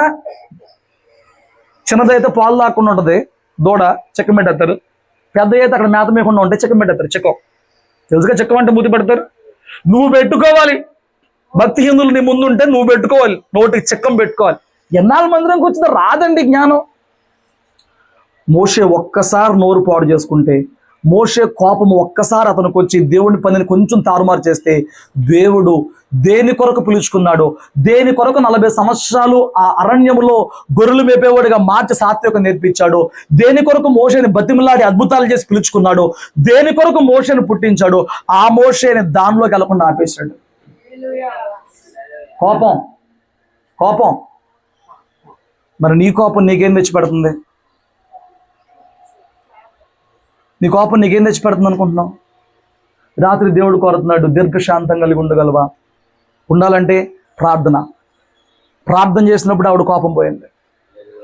చిన్నదైతే పాలు దాక్కుండా ఉంటుంది దూడ, చెక్కం పెట్టేస్తారు. పెద్ద అయితే అక్కడ మేత మేయకుండా ఉంటే చెక్కం పెట్టేస్తారు. చెక్కం తెలుసుగా? చెక్కం అంటే మూతి పెడతారు. నువ్వు పెట్టుకోవాలి. భక్తిహీనులు నీ ముందు ఉంటే నువ్వు పెట్టుకోవాలి, నోటికి చెక్కం పెట్టుకోవాలి. ఎన్నాళ్ళ మందిరంకి వచ్చిందో రాదండి జ్ఞానం. మోషే ఒక్కసారి నోరు పాడు చేసుకుంటే మోషే కోపము ఒక్కసారి అతనికి వచ్చి దేవుని పనిని కొంచెం తారుమారు చేస్తే దేవుడు దేని కొరకు పిలుచుకున్నాడు, దేని కొరకు 40 సంవత్సరాలు ఆ అరణ్యములో గొర్రెలు మేపేవాడిగా మార్చి సాత్వికం నేర్పించాడు, దేని కొరకు మోషేని బతిమలాడి అద్భుతాలు చేసి పిలుచుకున్నాడు, దేని కొరకు మోషేని పుట్టించాడు, ఆ మోషేని దానిలోకి వెళ్లకుండా ఆపేశాడు. కోపం కోపం మరి నీ కోపం నీకేం తెచ్చిపెడుతుంది? నీ కోపం నీకేం తెచ్చిపెడుతుంది అనుకుంటున్నావు? రాత్రి దేవుడు కోరుతున్నాడు, దీర్ఘశాంతం కలిగి ఉండగలవా? ఉండాలంటే ప్రార్థన చేసినప్పుడు ఆవిడ కోపం పోయింది.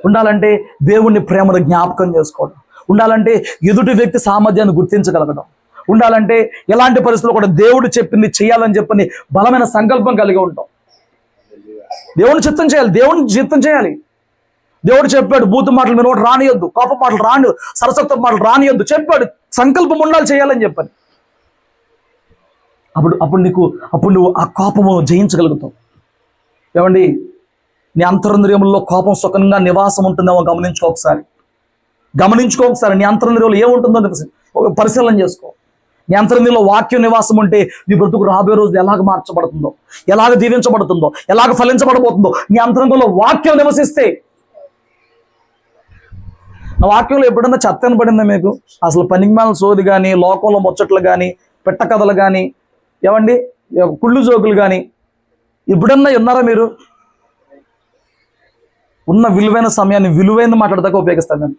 ఉండాలంటే దేవుణ్ణి ప్రేమను జ్ఞాపకం చేసుకోవడం, ఉండాలంటే ఎదుటి వ్యక్తి సామర్థ్యాన్ని గుర్తించగలగడం, ఉండాలంటే ఎలాంటి పరిస్థితుల్లో కూడా దేవుడు చెప్పింది చేయాలని చెప్పని బలమైన సంకల్పం కలిగి ఉంటాం. దేవుని చిత్తం చేయాలి. దేవుడు చెప్పాడు, బూతు మాటలు మీరు రానియొద్దు, కోప మాటలు రాని, సరసత్వ మాటలు రానియొద్దు చెప్పాడు. సంకల్పం ఉండాలి చేయాలని చెప్పని. అప్పుడు నువ్వు ఆ కోపము జయించగలుగుతావు. ఏమండి, నీ అంతరంద్రియముల్లో కోపం సుఖంగా నివాసం ఉంటుందేమో గమనించుకో ఒకసారి. నీ అంతరంద్రియంలో ఏముంటుందో పరిశీలన చేసుకో. నీ అంతరంద్రియంలో వాక్యం నివాసం ఉంటే నీ బ్రతుకు రాబోయే రోజు ఎలాగ మార్చబడుతుందో, ఎలాగ దీవించబడుతుందో, ఎలాగ ఫలించబడబోతుందో నీ అంతరంగంలో వాక్యం నివసిస్తే. నా వాక్యంలో ఎప్పుడన్నా చెత్త పడిందా మీకు? అసలు పనికిమాల సోది కానీ, లోకంలో ముచ్చట్లు కానీ, పెట్ట కథలు కానీ, ఏమండి కుళ్ళు జోకులు కానీ ఎప్పుడన్నా విన్నారా మీరు? ఉన్న విలువైన సమయాన్ని విలువైన మాట్లాడదాకా ఉపయోగిస్తాను నేను.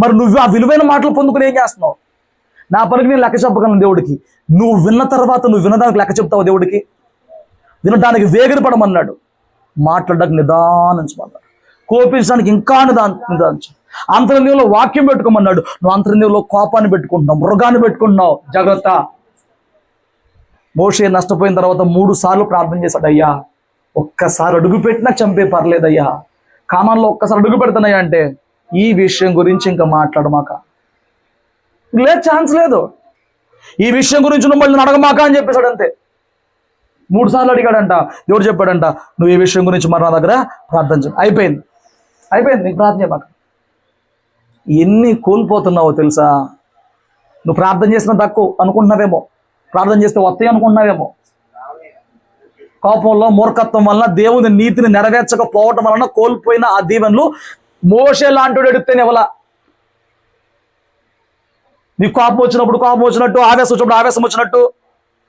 మరి నువ్వు ఆ విలువైన మాటలు పొందుకుని ఏం చేస్తున్నావు? నా పనికి నేను లెక్క చెప్పగలను దేవుడికి. నువ్వు విన్న తర్వాత నువ్వు వినడానికి లెక్క చెప్తావు దేవుడికి? వినడానికి వేగిరి పడమన్నాడు, మాట్లాడడానికి నిదానించమన్నాడు, కోపించడానికి ఇంకా నిదానించు. అంతరంగంలో వాక్యం పెట్టుకోమన్నాడు, నువ్వు అంతరంగంలో కోపాన్ని పెట్టుకుంటున్నావు, మృగాన్ని పెట్టుకుంటున్నావు. జాగ్రత్త. మోషే నష్టపోయిన తర్వాత 3 సార్లు ప్రార్థన చేశాడు, అయ్యా ఒక్కసారి అడుగు పెట్టినా చంపే పర్లేదయ్యా, కానాన్లో ఒక్కసారి అడుగు పెడతానయ్యా అంటే ఈ విషయం గురించి ఇంకా మాట్లాడమాక, లేదు ఛాన్స్ లేదు, ఈ విషయం గురించి నువ్వు మళ్ళీ అడగమాక అని చెప్పేశాడు. అంతే. 3 సార్లు అడిగాడంట. దేవుడు చెప్పాడంట, నువ్వు ఈ విషయం గురించి మరి నా దగ్గర ప్రార్థన చేయి. అయిపోయింది నీకు ప్రార్థన చేయమాక. ఎన్ని కోల్పోతున్నావో తెలుసా? నువ్వు ప్రార్థన చేసిన తక్కువ అనుకుంటున్నావేమో, ప్రార్థన చేస్తే వస్తాయి అనుకుంటున్నావేమో. కోపంలో మూర్ఖత్వం వలన దేవుని నీతిని నెరవేర్చకపోవటం వలన కోల్పోయిన ఆ దీవెనలు మోషే లాంటి ఎడితేనే వల్ల. నీకు కోపం వచ్చినట్టు, ఆవేశం వచ్చినట్టు,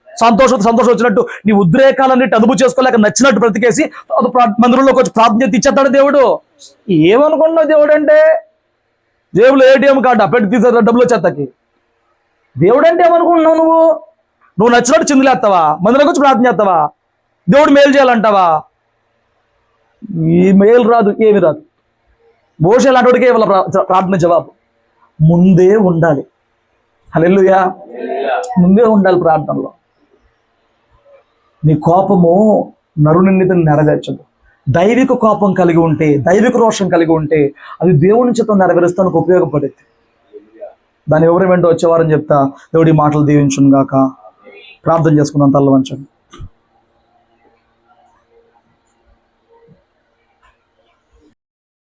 సంతోషం వచ్చినట్టు, నీ ఉద్రేకాలన్నిటి అదుపు చేసుకోలేక నచ్చినట్టు బ్రతికేసి మందిరంలోకి వచ్చి ప్రార్థన చేసి ఇచ్చేస్తాడు దేవుడు. ఏమనుకున్నావు దేవుడు అంటే? జేబులో ATM కార్డు పెట్టి తీసే డబ్బులు వచ్చేస్తాకి. దేవుడు అంటే ఏమనుకుంటున్నావు? నువ్వు నచ్చినట్టు చిందులేస్తావా? మందిరంలోకి వచ్చి ప్రార్థన చేస్తావా? దేవుడు మేలు చేయాలంటావా? ఈ మేలు రాదు, ఏమి రాదు. మోషే లాంటివాడికే వాళ్ళ ప్రార్థన జవాబు. ముందే ఉండాలి. హల్లెలూయా. ముందే ఉండాలి ప్రార్థనలో. నీ కోపము నరునిందిని నెరవేర్చదు. దైవిక కోపం కలిగి ఉంటే, దైవిక రోషం కలిగి ఉంటే అది దేవుని చేత నెరవేరుస్తానికి ఉపయోగపడేది. దాని వివరం ఏంటో వచ్చేవారని చెప్తా. దేవుడి మాటలు దీవించును గాక. ప్రార్థన చేసుకున్నాం. తల్ల వంచండి.